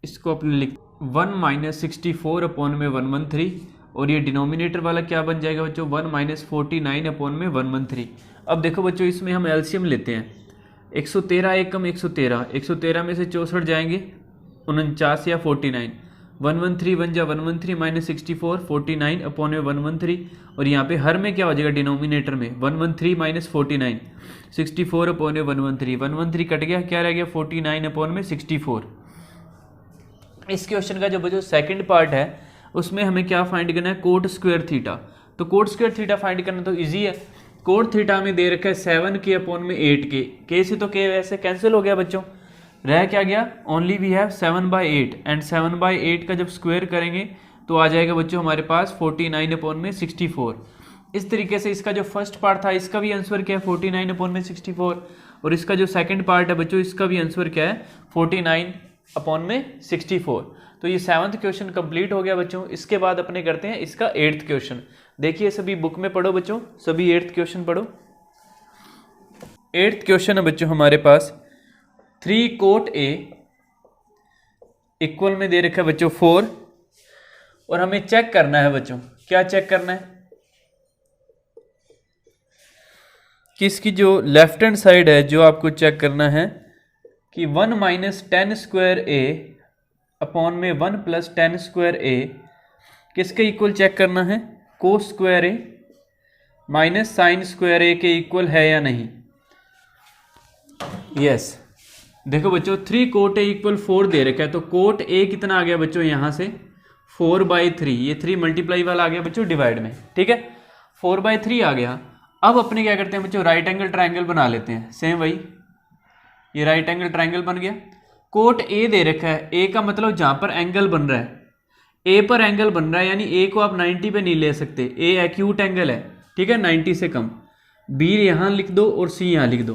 इसको अपने लिख 1 माइनस 64 अपॉन में 113, और ये डिनोमिनेटर वाला क्या बन जाएगा बच्चों 1 माइनस 49 अपॉन में 113। अब देखो बच्चों इसमें हम एलसीएम लेते हैं, 113 एक कम 113, 113 में से 64 जाएंगे 49 या 49, 113 बन जा 113 माइनस 64, 49 अपॉन में 113, और यहाँ पे हर में क्या हो जाएगा डिनोमिनेटर में 113 माइनस 49, 64 अपॉन में 113, 113 कट गया, क्या रह गया 49 अपॉन में 64। इस क्वेश्चन का जो बच्चों सेकंड पार्ट है उसमें हमें क्या फाइंड करना है, कोट स्क्वायर थीटा। तो कोट स्क्वायर थीटा फाइंड करना तो इजी है। कोट थीटा में दे रखा है 7 के अपॉन में 8 के से तो के वैसे कैंसिल हो गया बच्चों, रह क्या गया, ओनली वी हैव 7/8, एंड 7/8 का जब स्क्वायर करेंगे तो आ जाएगा बच्चों हमारे पास 49 अपॉन में 64। इस तरीके से इसका जो फर्स्ट पार्ट था इसका भी आंसर क्या है 49 अपॉन में 64, और इसका जो सेकंड पार्ट है बच्चों इसका भी आंसर क्या है 49 अपॉन में 64। तो ये 7th क्वेश्चन कंप्लीट हो गया बच्चों। इसके बाद अपने करते हैं इसका 8th क्वेश्चन। देखिए सभी बुक में पढ़ो बच्चों, सभी 8th क्वेश्चन पढ़ो। 8th क्वेश्चन है बच्चों हमारे पास 3 कोट ए इक्वल में दे रखा है बच्चों 4, और हमें चेक करना है बच्चों, क्या चेक करना है कि इसकी जो लेफ्ट हैंड साइड है जो आपको चेक करना है कि 1 माइनस 10 स्क्वायर ए अपॉन में 1 प्लस 10 स्क्वायर ए किसके इक्वल चेक करना है, कोस स्क्वायर ए माइनस साइन स्क्वायर ए के इक्वल है या नहीं। यस देखो बच्चों 3 कोट ए इक्वल 4 दे रखा है, तो कोट ए कितना आ गया बच्चों यहाँ से 4/3, ये 3 मल्टीप्लाई वाला आ गया बच्चों डिवाइड में, ठीक है 4/3 आ गया। अब अपने क्या करते हैं बच्चों राइट एंगल ट्रायंगल बना लेते हैं, सेम वही, ये राइट एंगल ट्रायंगल बन गया। कोट ए दे रखा है, ए का मतलब जहां पर एंगल बन रहा है, ए पर एंगल बन रहा है, यानी ए को आप 90 पे नहीं ले सकते, ए एक्यूट एंगल है, ठीक है 90 से कम, बी यहां लिख दो और सी यहां लिख दो,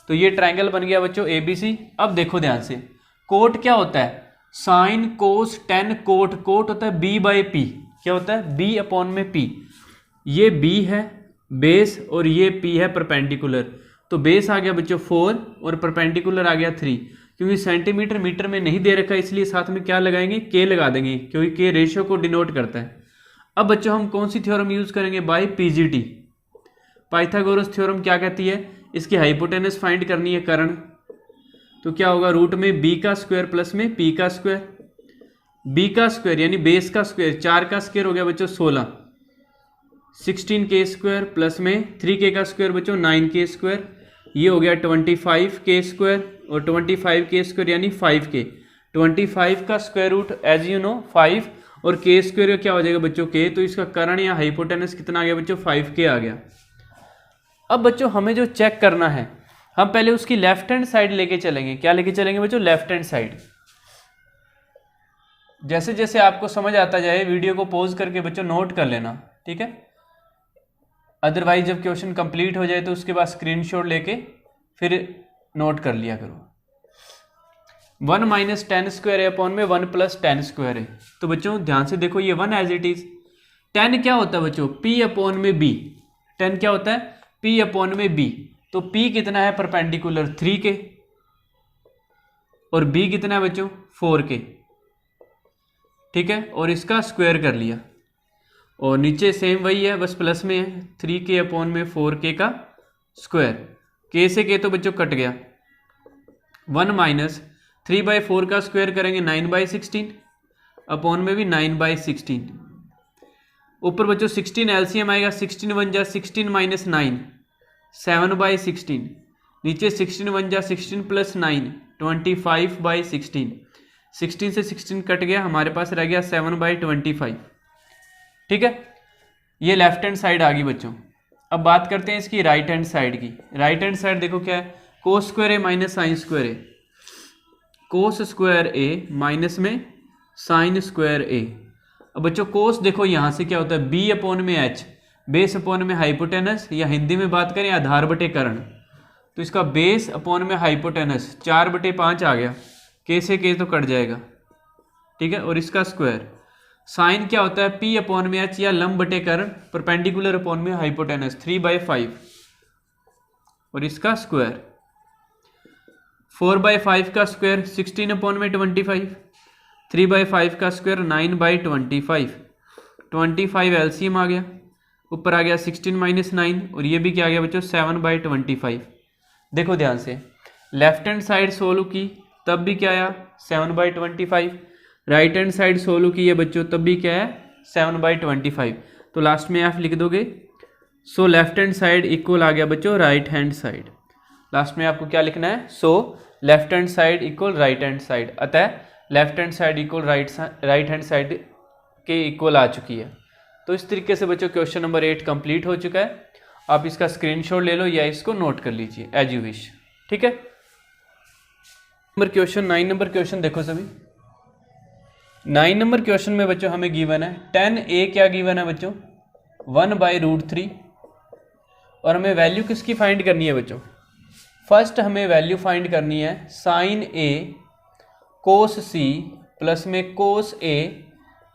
तो ये ट्रायंगल बन गया बच्चों ABC। अब देखो ध्यान से, कोट क्या होता है, sine cos tan cot, cot होता है B/P, क्या होता है B अपॉन में P, ये B है बेस और ये P है परपेंडिकुलर, तो बेस आ गया बच्चों 4 और परपेंडिकुलर आ गया 3। क्योंकि सेंटीमीटर मीटर में नहीं दे रखा इसलिए साथ में क्या लगाएंगे, K लगा देंगे, क्योंकि K रेशियो को डिनोट करता है। अब बच्चों हम कौन सी थ्योरम यूज करेंगे, बाय PGT। पाइथागोरस थ्योरम क्या कहती है, इसकी हाइपोटेनस फाइंड करनी है कर्ण, तो क्या होगा रूट में b का स्क्वायर प्लस में p का स्क्वायर, b का स्क्वायर यानी बेस का स्क्वायर, 4 का स्क्वायर हो गया बच्चों 16, 16k स्क्वायर प्लस में 3k का स्क्वायर बच्चों 9k स्क्वायर, ये हो गया 25k स्क्वायर और 25k स्क्वायर यानी 5k। 25 का square root as you know 5 और k स्क्वायर क्या हो जाएगा बच्चों k, तो इसका कर्ण या हाइपोटेनस कितना आ गया बच्चों 5k आ गया। अब बच्चों हमें जो चेक करना है, हम पहले उसकी लेफ्ट हैंड साइड लेके चलेंगे। क्या लेके चलेंगे बच्चों, लेफ्ट हैंड साइड। जैसे जैसे आपको समझ आता जाए वीडियो को पॉज करके बच्चों नोट कर लेना, ठीक है। अदरवाइज जब क्वेश्चन कंप्लीट हो जाए तो उसके बाद स्क्रीनशॉट लेके फिर नोट कर लिया करो। 1 माइनस 10 स्क्वायर है अपॉन में 1 प्लस 10 स्क्वायर है, तो बच्चों ध्यान से देखो ये 1 एज इट इज। 10 क्या होता है बच्चों, p अपॉन में b। 10 क्या होता है, p अपॉन में b, तो p कितना है परपेंडिकुलर 3k और b कितना है बच्चों 4k, ठीक है। और इसका स्क्वायर कर लिया और नीचे सेम वही है, बस प्लस में है 3k अपॉन में 4k का स्क्वायर। k से k तो बच्चों कट गया, 1 माइनस 3/4 का स्क्वायर करेंगे 9/16 अपॉन में भी 9/16। ऊपर बच्चों 16 एलसीएम आएगा, 16 1 जा 16 माइनस 9 7/16, नीचे 16 1 जा 16 प्लस 9 25/16। 16 से 16 कट गया, हमारे पास रह गया 7/25, ठीक है। ये लेफ्ट हैंड साइड आ गई बच्चों। अब बात करते हैं इसकी राइट हैंड साइड की। राइट हैंड साइड देखो क्या है, कोस स्क्वायर ए माइनस साइन स्क्वायर ए, कोस स्क्वायर ए माइनस में साइन स्क्वायर ए। अब बच्चों कोस देखो यहाँ से क्या होता है, b अपॉन में h, बेस अपॉन में हाइपोटेनस, या हिंदी में बात करें आधार बटे कर्ण, तो इसका बेस अपॉन में हाइपोटेनस 4/5 आ गया, k से k तो कट जाएगा, ठीक है। और इसका स्क्वायर। साइन क्या होता है, p अपॉन में h या लंब बटे कर्ण, परपेंडिकुलर अपॉन में हाइपोटेनस 3/5 और इसका स्क्वायर। 4/5 का स्क्वायर 16 अपॉन में 25, 3/5 का स्क्वायर 9/25, 25 एलसीएम आ गया, ऊपर आ गया 16 माइनस 9 और ये भी क्या आ गया बच्चों 7/25। देखो ध्यान से, लेफ्ट हैंड साइड सोल्व की तब भी क्या आया 7/25, राइट हैंड साइड सोल्व की है बच्चों तब भी क्या है 7/25, तो लास्ट में आप लिख दोगे। So left hand side equal आ गया बच्चों राइट हैंड साइड। लास्ट में आपको क्या लिखना है, so left hand side equal right hand side, अतः left hand side equal right hand side के इक्वल आ चुकी है। तो इस तरीके से बच्चों क्वेश्चन नंबर 8 कंप्लीट हो चुका है। आप इसका स्क्रीनशॉट ले लो या इसको नोट कर लीजिए एज यू विश, ठीक है। नंबर क्वेश्चन 9 नंबर क्वेश्चन देखो सभी। 9 नंबर क्वेश्चन में बच्चों हमें गिवन है 10a, क्या गिवन है बच्चों 1/√3, और हमें वैल्यू किसकी फाइंड करनी है बच्चों। फर्स्ट हमें वैल्यू फाइंड करनी है sine a cos c plus में कोस a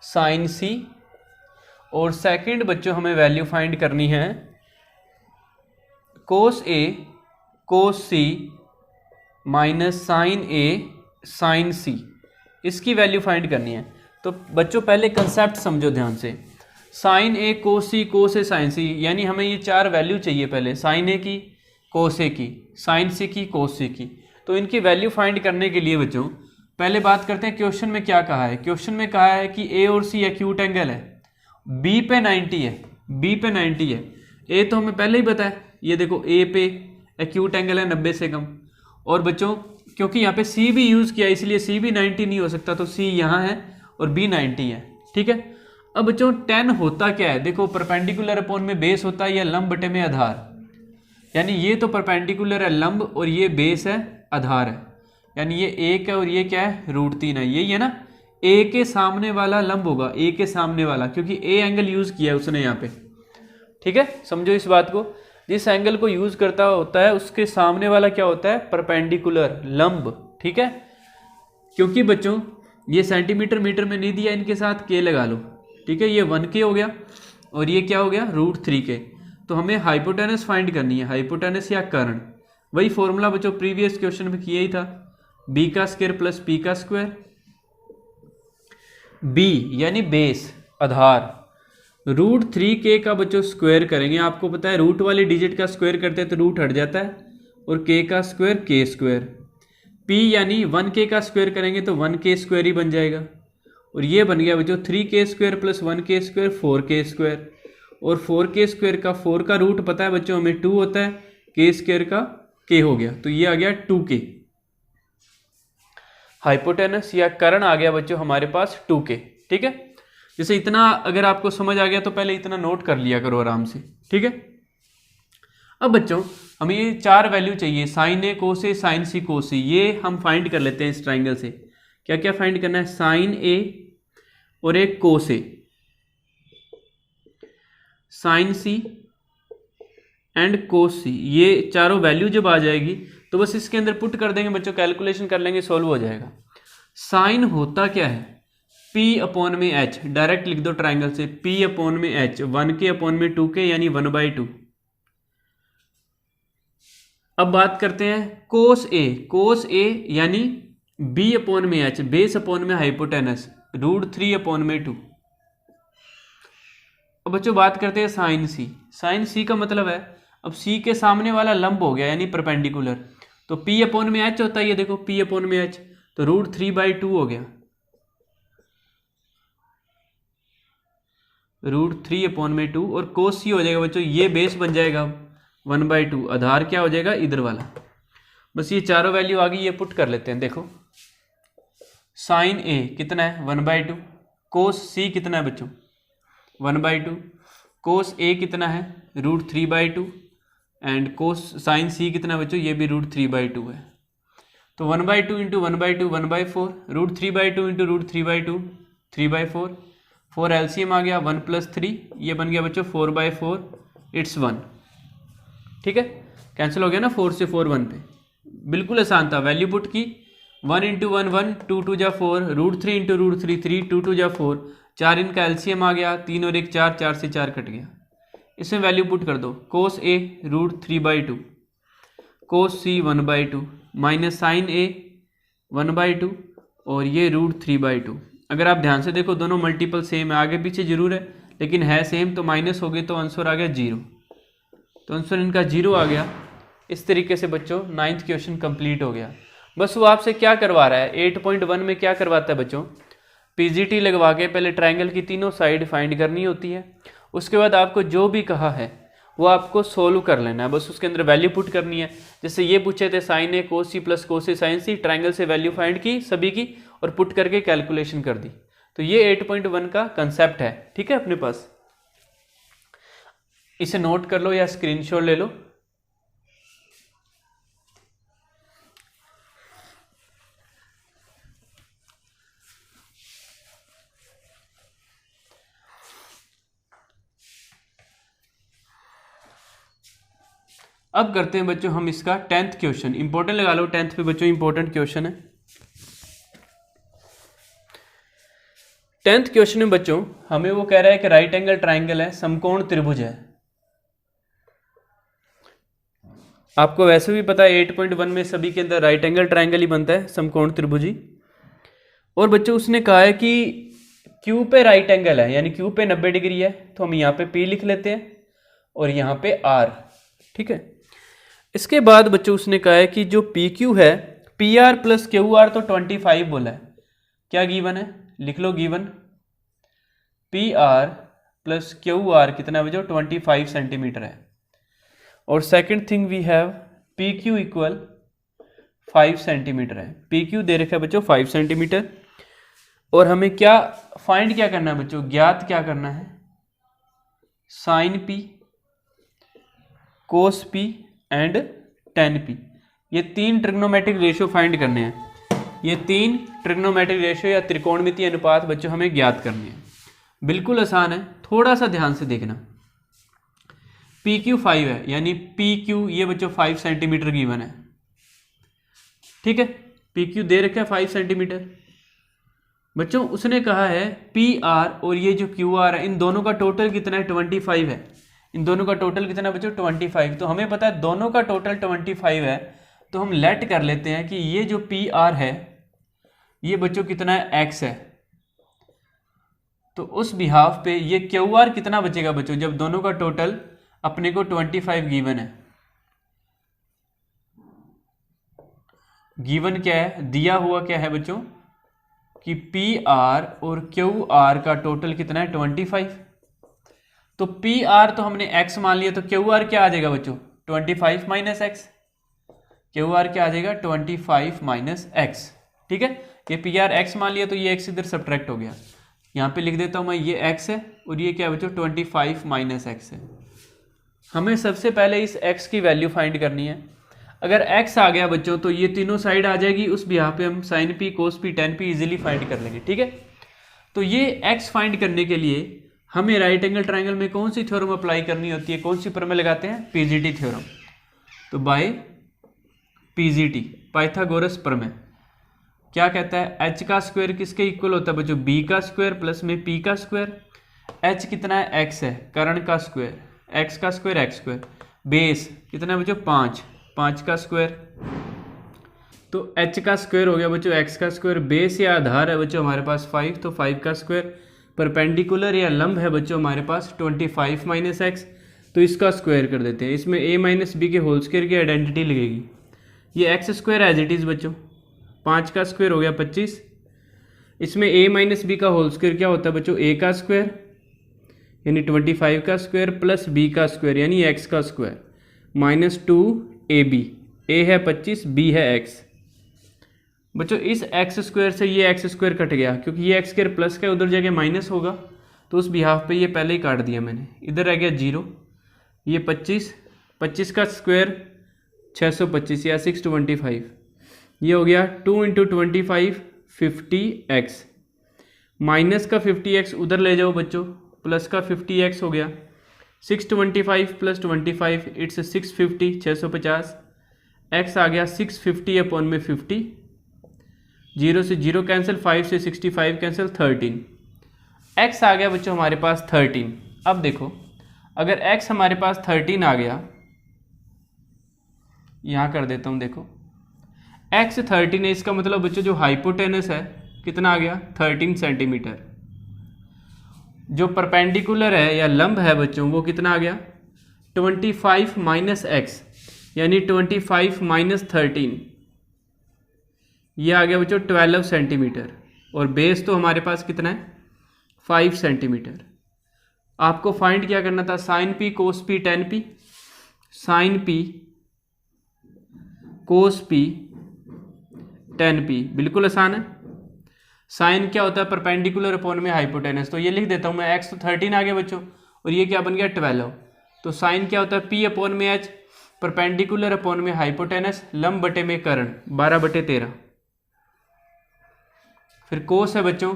साइन c, और सेकंड बच्चों हमें वैल्यू फाइंड करनी है cos a cos c minus sine a sine c, इसकी वैल्यू फाइंड करनी है। तो बच्चों पहले कंसेप्ट समझो ध्यान से, sine a cos c cos a sine c, यानी हमें ये 4 वैल्यू चाहिए पहले, साइन a की, कोस a की, साइन c की, कोस c की। तो इनकी वैल्यू फाइंड करने के लिए बच्चों पहले बात करते हैं क्वेश्चन में क्या कहा है। क्वेश्चन में कहा है कि a और c एक्यूट एंगल है, b पे 90 है, b पे 90 है, a तो हमें पहले ही पता है, ये देखो a पे एक्यूट एंगल है 90 से कम, और बच्चों क्योंकि यहाँ पे c भी यूज़ किया इसलिए c भी 90 नहीं हो सकता, तो c यहाँ है और b 90 है, ठीक है। अब बच्चों 10 होता क्या है, देखो परपेंडिकुलर अपॉन में बेस होता है या लंब बटे में आधार, यानी ये तो परपेंडिकुलर है लंब और ये बेस है आधार है, यानी ये 1 है और ये क्या है √3 है, यही है ना। a के सामने वाला लंब होगा, a के सामने वाला, क्योंकि a एंगल यूज़ किया है उसने यहाँ पे, ठीक है। समझो इस बात को, जिस एंगल को यूज़ करता होता है उसके सामने वाला क्या होता है परपेंडिकुलर लंब, ठीक है। क्योंकि बच्चों ये सेंटीमीटर मीटर में नहीं दिया, इनके साथ k लगा लो, ठीक है। ये 1k हो गया और ये क्या हो गया √3k, तो हमें हाइपोटेनस फाइंड करनी है, हाइपोटेनस या कर्ण। वही फॉर्मूला बच्चों प्रीवियस क्वेश्चन में किया ही था, बी का स्क्वायर प्लस पी का स्क्वायर। बी यानी बेस, आधार, √3k का बच्चों स्क्वायर करेंगे। आपको पता है रूट वाले डिजिट का स्क्वायर करते हैं तो रूट हट जाता है, और k का स्क्वायर k स्क्वायर। p यानी 1k का स्क्वायर करेंगे तो 1k स्क्वायर ही बन जाएगा, और ये बन गया बच्चों 3k square plus 1k square 4k square. और 4k स्क्वायर का 4 का रूट पता है बच्चों हमें 2 होता है, k स्क्वायर का k हो गया, तो ये आ गया 2k। हाइपोटेनस या कर्ण आ गया बच्चों हमारे पास 2k। ठीक है, जैसे इतना अगर आपको समझ आ गया तो पहले इतना नोट कर लिया करो आराम से। ठीक है, अब बच्चों हमें ये 4 वैल्यू चाहिए, sign A cos A sign सी कोस सी, ये हम फाइंड कर लेते हैं इस ट्राइंगल से। क्या क्या फाइंड करना है, साइन ए और एक कोस ए, साइन सी एंड कोस सी, ये चारों वैल्यू जब आ जाएगी तो बस इसके अंदर पुट कर देंगे बच्चों, कैलकुलेशन कर लेंगे, सॉल्व हो जाएगा। साइन होता क्या है, P अपॉन में H, डायरेक्ट लिख दो ट्राइंगल से, P अपॉन में H, 1k अपॉन में 2k यानी 1/2। अब बात करते हैं कोस ए, कोस ए यानी B अपॉन में H, बेस अपॉन में हाइपोटेनस, √3 अपॉन में 2। अब बच्चों बात करते हैं साइन सी, साइन सी का मतलब है अब C के सामने वाला लंब हो गया यानी परपेंडिकुलर, तो P अपॉन में H होता है, ये देखो P अपॉन में H, तो √3/2 हो गया, √3 अपॉन में 2, और कोस सी हो जाएगा बच्चों, ये बेस बन जाएगा 1/2, आधार क्या हो जाएगा इधर वाला। बस ये चारों वैल्यू आ गई, ये पुट कर लेते हैं। देखो साइन ए कितना है 1/2, कोस सी कितना है बच्चों 1/2, कोस ए कितना है √3/2, एंड कोस साइन सी कितना है बच्चों, ये भी √3/2 है। तो 1/2 इंटू 1/2 1/4, √3/2 इंटू √3/2 3/4, 4 एलसीएम आ गया 1 + 3, ये बन गया बच्चों 4/4, इट्स 1। ठीक है, कैंसिल हो गया ना, 4 से 4 1 पे, बिल्कुल आसान था। वैल्यू पुट की, 1 इंटू 1 1, 2 2 जा 4, √3 इंटू √3 3, 2 2 जा 4, 4 इनका एलसीएम आ गया, 3 और 1 4, 4 से 4 कट गया। इसमें वैल्यू पुट कर दो, कोस ए √3/2, कोस सी 1/2, माइनस साइन ए 1/2, और ये √3/2। अगर आप ध्यान से देखो दोनों मल्टीपल सेम है, आगे पीछे जरूर है लेकिन है सेम, तो माइनस हो गए तो आंसर आ गया 0, तो आंसर इनका 0 आ गया। इस तरीके से बच्चों 9th क्वेश्चन कंप्लीट हो गया। बस वो आपसे क्या करवा रहा है, 8.1 में क्या करवाता है बच्चों, पीजीटी लगवा के पहले ट्राइंगल की तीनों साइड फाइंड करनी होती है, उसके बाद आपको जो भी कहा है वो आपको सोल्व कर लेना है, बस उसके अंदर वैल्यू पुट करनी है। जैसे ये पूछे थे sign A cos C plus cos A sign C, triangle से वैल्यू फाइंड की सभी की और पुट करके कैलकुलेशन कर दी। तो ये 8.1 का कंसेप्ट है। ठीक है, अपने पास इसे नोट कर लो या स्क्रीनशॉट ले लो। अब करते हैं बच्चों हम इसका 10th क्वेश्चन, इंपॉर्टेंट लगा लो, 10th पे बच्चों इंपॉर्टेंट क्वेश्चन है। 10th क्वेश्चन में बच्चों हमें वो कह रहा है कि राइट एंगल ट्राइंगल है, समकोण त्रिभुज है। आपको वैसे भी पता है 8.1 में सभी के अंदर राइट एंगल ट्राइंगल ही बनता है, समकोण त्रिभुज ही। और बच्चों उसने कहा है कि क्यू पे राइट एंगल है, यानी क्यू पे 90 डिग्री है, तो हम यहाँ पे P लिख लेते हैं और यहाँ पे R। ठीक है, इसके बाद बच्चों उसने कहा है कि जो PQ है PR + QR तो 25 बोला है। क्या गिवन है, लिख लो गिवन, PR + QR कितना है बच्चों 25 सेंटीमीटर है। और second thing we have PQ = 5 centimetre है। PQ दे रखा है बच्चों 5 सेंटीमीटर। और हमें क्या फाइंड क्या करना है बच्चों, ज्ञात क्या करना है, साइन P, कोस P एंड tan P। ये 3 ट्रिग्नोमेट्रिक रेशियो फाइंड करने हैं। ये 3 ट्रिग्नोमेट्रिक रेशियो या त्रिकोणमितीय अनुपात बच्चों हमें ज्ञात करने हैं। बिल्कुल आसान है, थोड़ा सा ध्यान से देखना। PQ 5 है, यानी PQ ये बच्चों 5 सेंटीमीटर गिवन है। ठीक है, PQ दे रखा है 5 सेंटीमीटर। बच्चों उसने कहा है PR और ये जो QR है इन दोनों का टोटल कितना है 25 है, इन दोनों का टोटल कितना बच्चों 25। तो हमें पता है दोनों का टोटल 25 है, तो हम लेट कर लेते हैं कि ये जो पी आर है ये बच्चों कितना है एक्स है। तो उस बिहाफ पे ये क्यू आर कितना बचेगा बच्चों, जब दोनों का टोटल अपने को 25 गिवन है। गिवन क्या है, दिया हुआ क्या है बच्चों कि पी आर और क्यू आर का टोटल कितना है 25। तो पी आर तो हमने x मान लिया, तो क्यू आर क्या आ जाएगा बच्चों 25 माइनस एक्स। क्यू आर क्या आ जाएगा 25 माइनस एक्स। ठीक है, ये पी आर एक्स मान लिया तो ये x इधर सब्ट्रैक्ट हो गया। यहाँ पे लिख देता हूँ मैं, ये x है और ये क्या बच्चों 25 माइनस एक्स है। हमें सबसे पहले इस x की वैल्यू फाइंड करनी है। अगर x आ गया बच्चों तो ये तीनों साइड आ जाएगी, उस भी यहाँ पे हम sine P cos P tan P easily find कर लेंगे। ठीक है, तो ये x फाइंड करने के लिए हमें राइट एंगल ट्राइंगल में कौन सी थ्योरम अप्लाई करनी होती है, कौन सी प्रमेय लगाते हैं, पीजीटी थ्योरम। तो बाय पीजीटी पाइथागोरस प्रमेय क्या कहता है, h का स्क्वायर किसके इक्वल होता है बच्चों, b का स्क्वायर प्लस में p का स्क्वायर। h कितना है x है, कर्ण का स्क्वायर, x का स्क्वायर x स्क्वायर, बेस कितना है बच्चों 5 का स्क्वायर। तो h का स्क्वायर हो गया बच्चों x का स्क्वायर, बेस या आधार है बच्चों हमारे पास 5, तो 5 का स्क्वायर, परपेंडिकुलर या लंब है बच्चों हमारे पास 25 माइनस एक्स, तो इसका स्क्वायर कर देते हैं। इसमें a माइनस बी के होल स्क्वायर की आइडेंटिटी लगेगी। ये x square as it is बच्चों, 5 का स्क्वायर हो गया 25। इसमें a माइनस बी का होल स्क्वायर क्या होता है बच्चों, a का स्क्वायर यानी 25 का स्क्वायर प्लस b का स्क्वायर यानी x का स्क्वायर माइनस 2ab। a है 25, b है x। बच्चों इस एक्स स्क्वायर से ये एक्स स्क्वायर कट गया, क्योंकि ये एक्स स्क्वायर प्लस का उधर जगह माइनस होगा, तो उस बिहाफ पे ये पहले ही काट दिया मैंने। इधर रह गया 0, ये 25 का स्क्वायर 625 या 625, ये हो गया 2 × 25 50x, माइनस का 50x उधर ले जाओ बच्चों, प्लस का 50x हो गया, 625 प्लस 25 इट्स 650 650, x आ गया 650 अपॉन में 50, 0 से 0 कैंसिल, 5 से 65 कैंसिल, 13। x आ गया बच्चों हमारे पास 13। अब देखो अगर x हमारे पास 13 आ गया, यहाँ कर देता हूँ, देखो x 13 है, इसका मतलब बच्चों जो हाइपोटेनस है कितना आ गया 13 सेंटीमीटर। जो परपेंडिकुलर है या लंब है बच्चों वो कितना आ गया 25 माइनस एक्स यानी 25 माइनस 13, ये आ गया बच्चों 12 सेंटीमीटर। और बेस तो हमारे पास कितना है 5 सेंटीमीटर। आपको फाइंड क्या करना था, sine P cos P tan P, sine P cos P tan P, बिल्कुल आसान है। साइन क्या होता है परपेंडिकुलर अपॉन में हाइपोटेनस, तो ये लिख देता हूँ मैं, x तो 13 आ गया बच्चों और ये क्या बन गया 12। तो साइन क्या होता है p अपॉन में h, परपेंडिकुलर अपॉन में हाइपोटेनस, लंब बटे में कर्ण 12/13। फिर कोस है बच्चों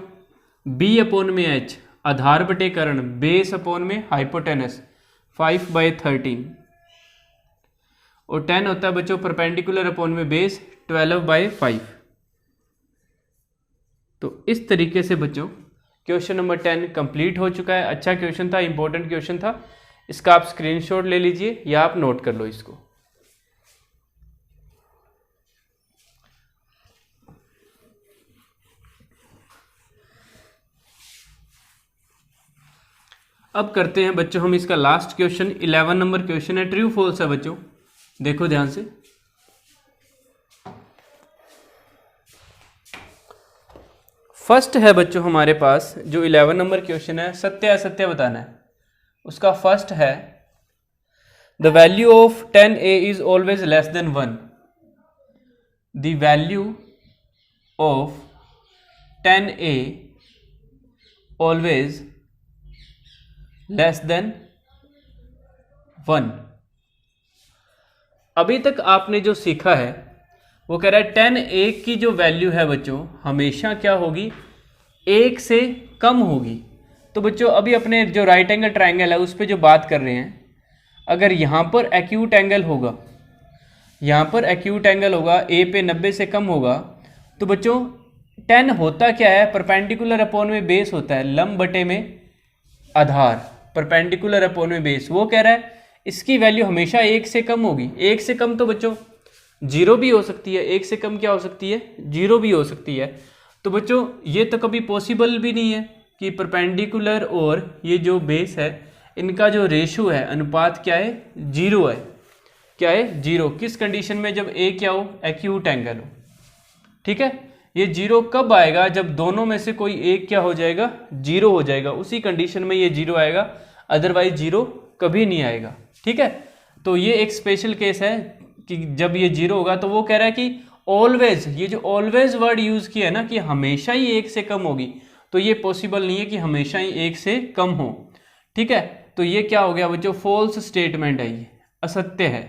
b अपॉन में h, आधार बटे कर्ण, बेस अपॉन में हाइपोटेनस 5/13, और 10 होता है बच्चों परपेंडिकुलर अपॉन में बेस 12/5। तो इस तरीके से बच्चों क्वेश्चन नंबर 10 कंप्लीट हो चुका है। अच्छा क्वेश्चन था, इंपॉर्टेंट क्वेश्चन था, इसका आप स्क्रीनशॉट ले लीजिए या आप नोट कर लो इसको। अब करते हैं बच्चों हम इसका लास्ट क्वेश्चन, 11 नंबर क्वेश्चन है, ट्रू फॉल्स है बच्चों, देखो ध्यान से। फर्स्ट है बच्चों हमारे पास जो 11 नंबर क्वेश्चन है, सत्य असत्य बताना है। उसका फर्स्ट है the value of 10a is always less than 1। The value of 10a always less than 1। अभी तक आपने जो सीखा है वो कह रहा है 10a की जो वैल्यू है बच्चों हमेशा क्या होगी, 1 से कम होगी। तो बच्चों अभी अपने जो राइट एंगल ट्रायंगल है उस पर जो बात कर रहे हैं, अगर यहाँ पर एक्यूट एंगल होगा, यहाँ पर एक्यूट एंगल होगा, a पे 90 से कम होगा, तो बच्चों 10 होता क्या है, परपेंडिकुलर अपॉन में बेस होता है, लंब बटे में आधार, परपेंडिकुलर अपॉन में बेस, वो कह रहा है इसकी वैल्यू हमेशा 1 से कम होगी। 1 से कम तो बच्चों 0 भी हो सकती है, 1 से कम क्या हो सकती है, 0 भी हो सकती है। तो बच्चों ये तो कभी पॉसिबल भी नहीं है कि परपेंडिकुलर और ये जो बेस है इनका जो रेशो है, अनुपात क्या है, 0 है। क्या है, 0। किस कंडीशन में, जब ए क्या हो, एक्यूट एंगल हो। ठीक है, ये 0 कब आएगा, जब दोनों में से कोई एक क्या हो जाएगा, 0 हो जाएगा, उसी कंडीशन में ये 0 आएगा, अदरवाइज 0 कभी नहीं आएगा। ठीक है, तो ये एक स्पेशल केस है कि जब ये 0 होगा, तो वो कह रहा है कि ऑलवेज, ये जो ऑलवेज वर्ड यूज किया है ना कि हमेशा ही 1 से कम होगी, तो ये पॉसिबल नहीं है कि हमेशा ही 1 से कम हो। ठीक है, तो ये क्या हो गया बच्चों, फॉल्स स्टेटमेंट है, ये असत्य है।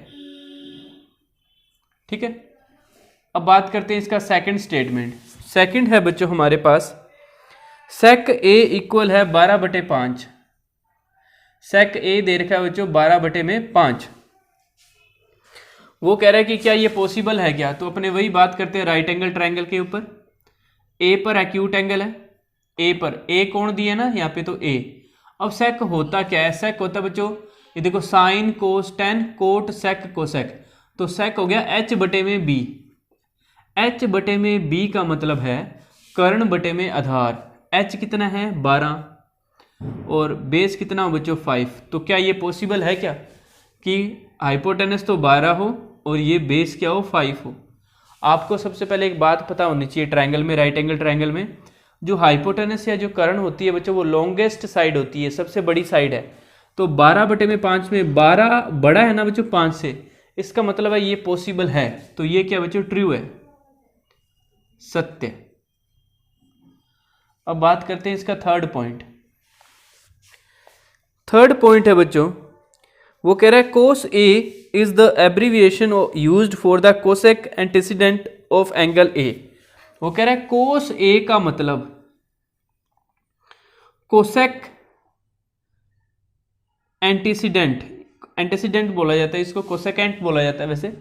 ठीक है, अब बात करते हैं इसका सेकंड स्टेटमेंट। सेकंड है बच्चों हमारे पास सेक ए इक्वल है 12/5। सेक ए दे रखा है बच्चों 12/5। वो कह रहा है कि क्या ये पॉसिबल है क्या, तो अपने वही बात करते हैं राइट एंगल ट्रायंगल के ऊपर। ए पर एक्यूट एंगल है, ए पर ए कोण दिया ना यहाँ पे, तो ए। अब सेक होता क्या है, सेक होता है बच्चों, ये देखो sine cos tan cot sec cosec, तो सेक हो गया h/b। h/b का मतलब है कर्ण बटे में आधार। h कितना है, 12, और बेस कितना हो बच्चों, 5। तो क्या ये पॉसिबल है क्या कि हाइपोटेनस तो 12 हो और ये बेस क्या हो, 5 हो। आपको सबसे पहले एक बात पता होनी चाहिए, ट्रायंगल में, राइट एंगल ट्रायंगल में जो हाइपोटेनस या जो कर्ण होती है बच्चों, वो लॉन्गेस्ट साइड होती है, सबसे बड़ी साइड है। तो 12/5 में 12 बड़ा है ना बच्चों 5 से, इसका मतलब है ये पॉसिबल है। तो ये क्या बच्चों, ट्रू है, सत्य। अब बात करते हैं इसका थर्ड पॉइंट। थर्ड पॉइंट है बच्चों, वो कह रहा है cos A is the abbreviation used for the cosec antecedent of angle A. वो कह रहा है कोस ए का मतलब कोसेक एंटीसीडेंट, एंटीसीडेंट बोला जाता है इसको, कोसेकेंट बोला जाता है। वैसे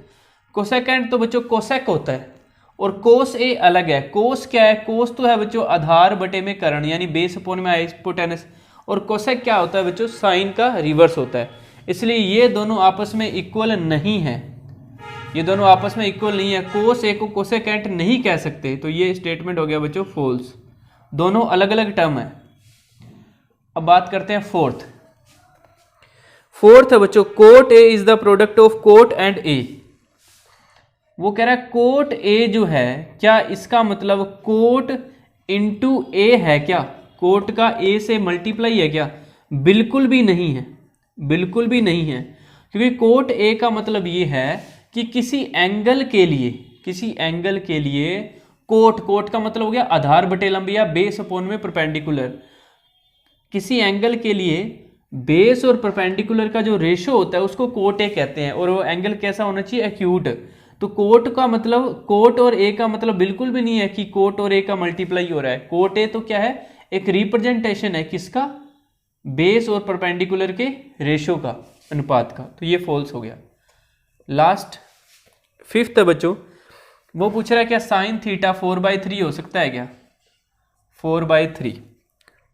कोसेकेंट तो बच्चों कोसेक होता है और कोस ए अलग है। कोस क्या है, कोस तो है बच्चों आधार बटे में कर्ण, यानी बेस अपॉन में हाइपोटेनस, और कोसेक क्या होता है बच्चों, साइन का रिवर्स होता है। इसलिए ये दोनों आपस में इक्वल नहीं है, ये दोनों आपस में इक्वल नहीं है, कोस ए को कोसेकेंट नहीं कह सकते। तो ये स्टेटमेंट हो गया बच्चों फॉल्स, दोनों अलग अलग टर्म है। अब बात करते हैं फोर्थ। फोर्थ है बच्चों cot A is the product of cot and A. वो कह रहा है कोट ए जो है, क्या इसका मतलब कोट इंटू ए है क्या, कोट का ए से मल्टीप्लाई है क्या, बिल्कुल भी नहीं है, बिल्कुल भी नहीं है। क्योंकि कोट ए का मतलब ये है कि किसी एंगल के लिए, किसी एंगल के लिए कोट, कोट का मतलब हो गया आधार बटे लंब या बेस अपॉन में परपेंडिकुलर। किसी एंगल के लिए बेस और परपेंडिकुलर का जो रेशो होता है उसको कोट ए कहते हैं, और वो एंगल कैसा होना चाहिए, एक्यूट। तो कोट का मतलब, कोट और ए का मतलब बिल्कुल भी नहीं है कि कोट और ए का मल्टीप्लाई हो रहा है। कोट ए तो क्या है, एक रिप्रेजेंटेशन है किसका, बेस और परपेंडिकुलर के रेशो का, अनुपात का। तो ये फॉल्स हो गया। लास्ट फिफ्थ है बच्चों, वो पूछ रहा है क्या साइन थीटा 4/3 हो सकता है क्या, 4/3।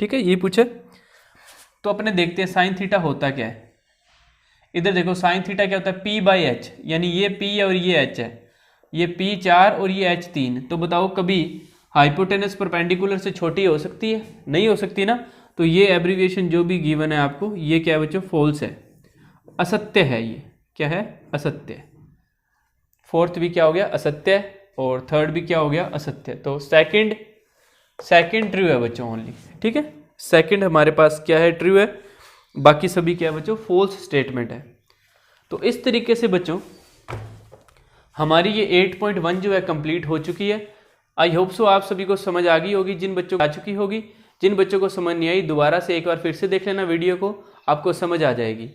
ठीक है, ये पूछे तो अपने देखते हैं साइन थीटा होता क्या है। इधर देखो साइन थीटा क्या होता है, p/h, यानी ये p है और ये h है, ये p 4 और ये h 3। तो बताओ कभी हाइपोटेनस परपेंडिकुलर से छोटी हो सकती है, नहीं हो सकती ना। तो ये एब्रीविएशन जो भी गिवन है आपको, ये क्या बच्चों, फॉल्स है, असत्य है। ये क्या है, असत्य। फोर्थ भी क्या हो गया, असत्य, और थर्ड भी क्या हो गया, असत्य। तो सेकंड ट्रू है बच्चों ओनली। ठीक है, सेकंड हमारे पास क्या है, ट्रू है, बाकी सभी क्या है बच्चों, फॉल्स स्टेटमेंट है। तो इस तरीके से बच्चों हमारी ये 8.1 जो है कंप्लीट हो चुकी है। आई होप सो आप सभी को समझ आ गई होगी, जिन बच्चों को आ चुकी होगी, जिन बच्चों को समझ नहीं आई दोबारा से एक बार फिर से देख लेना वीडियो को, आपको समझ आ जाएगी।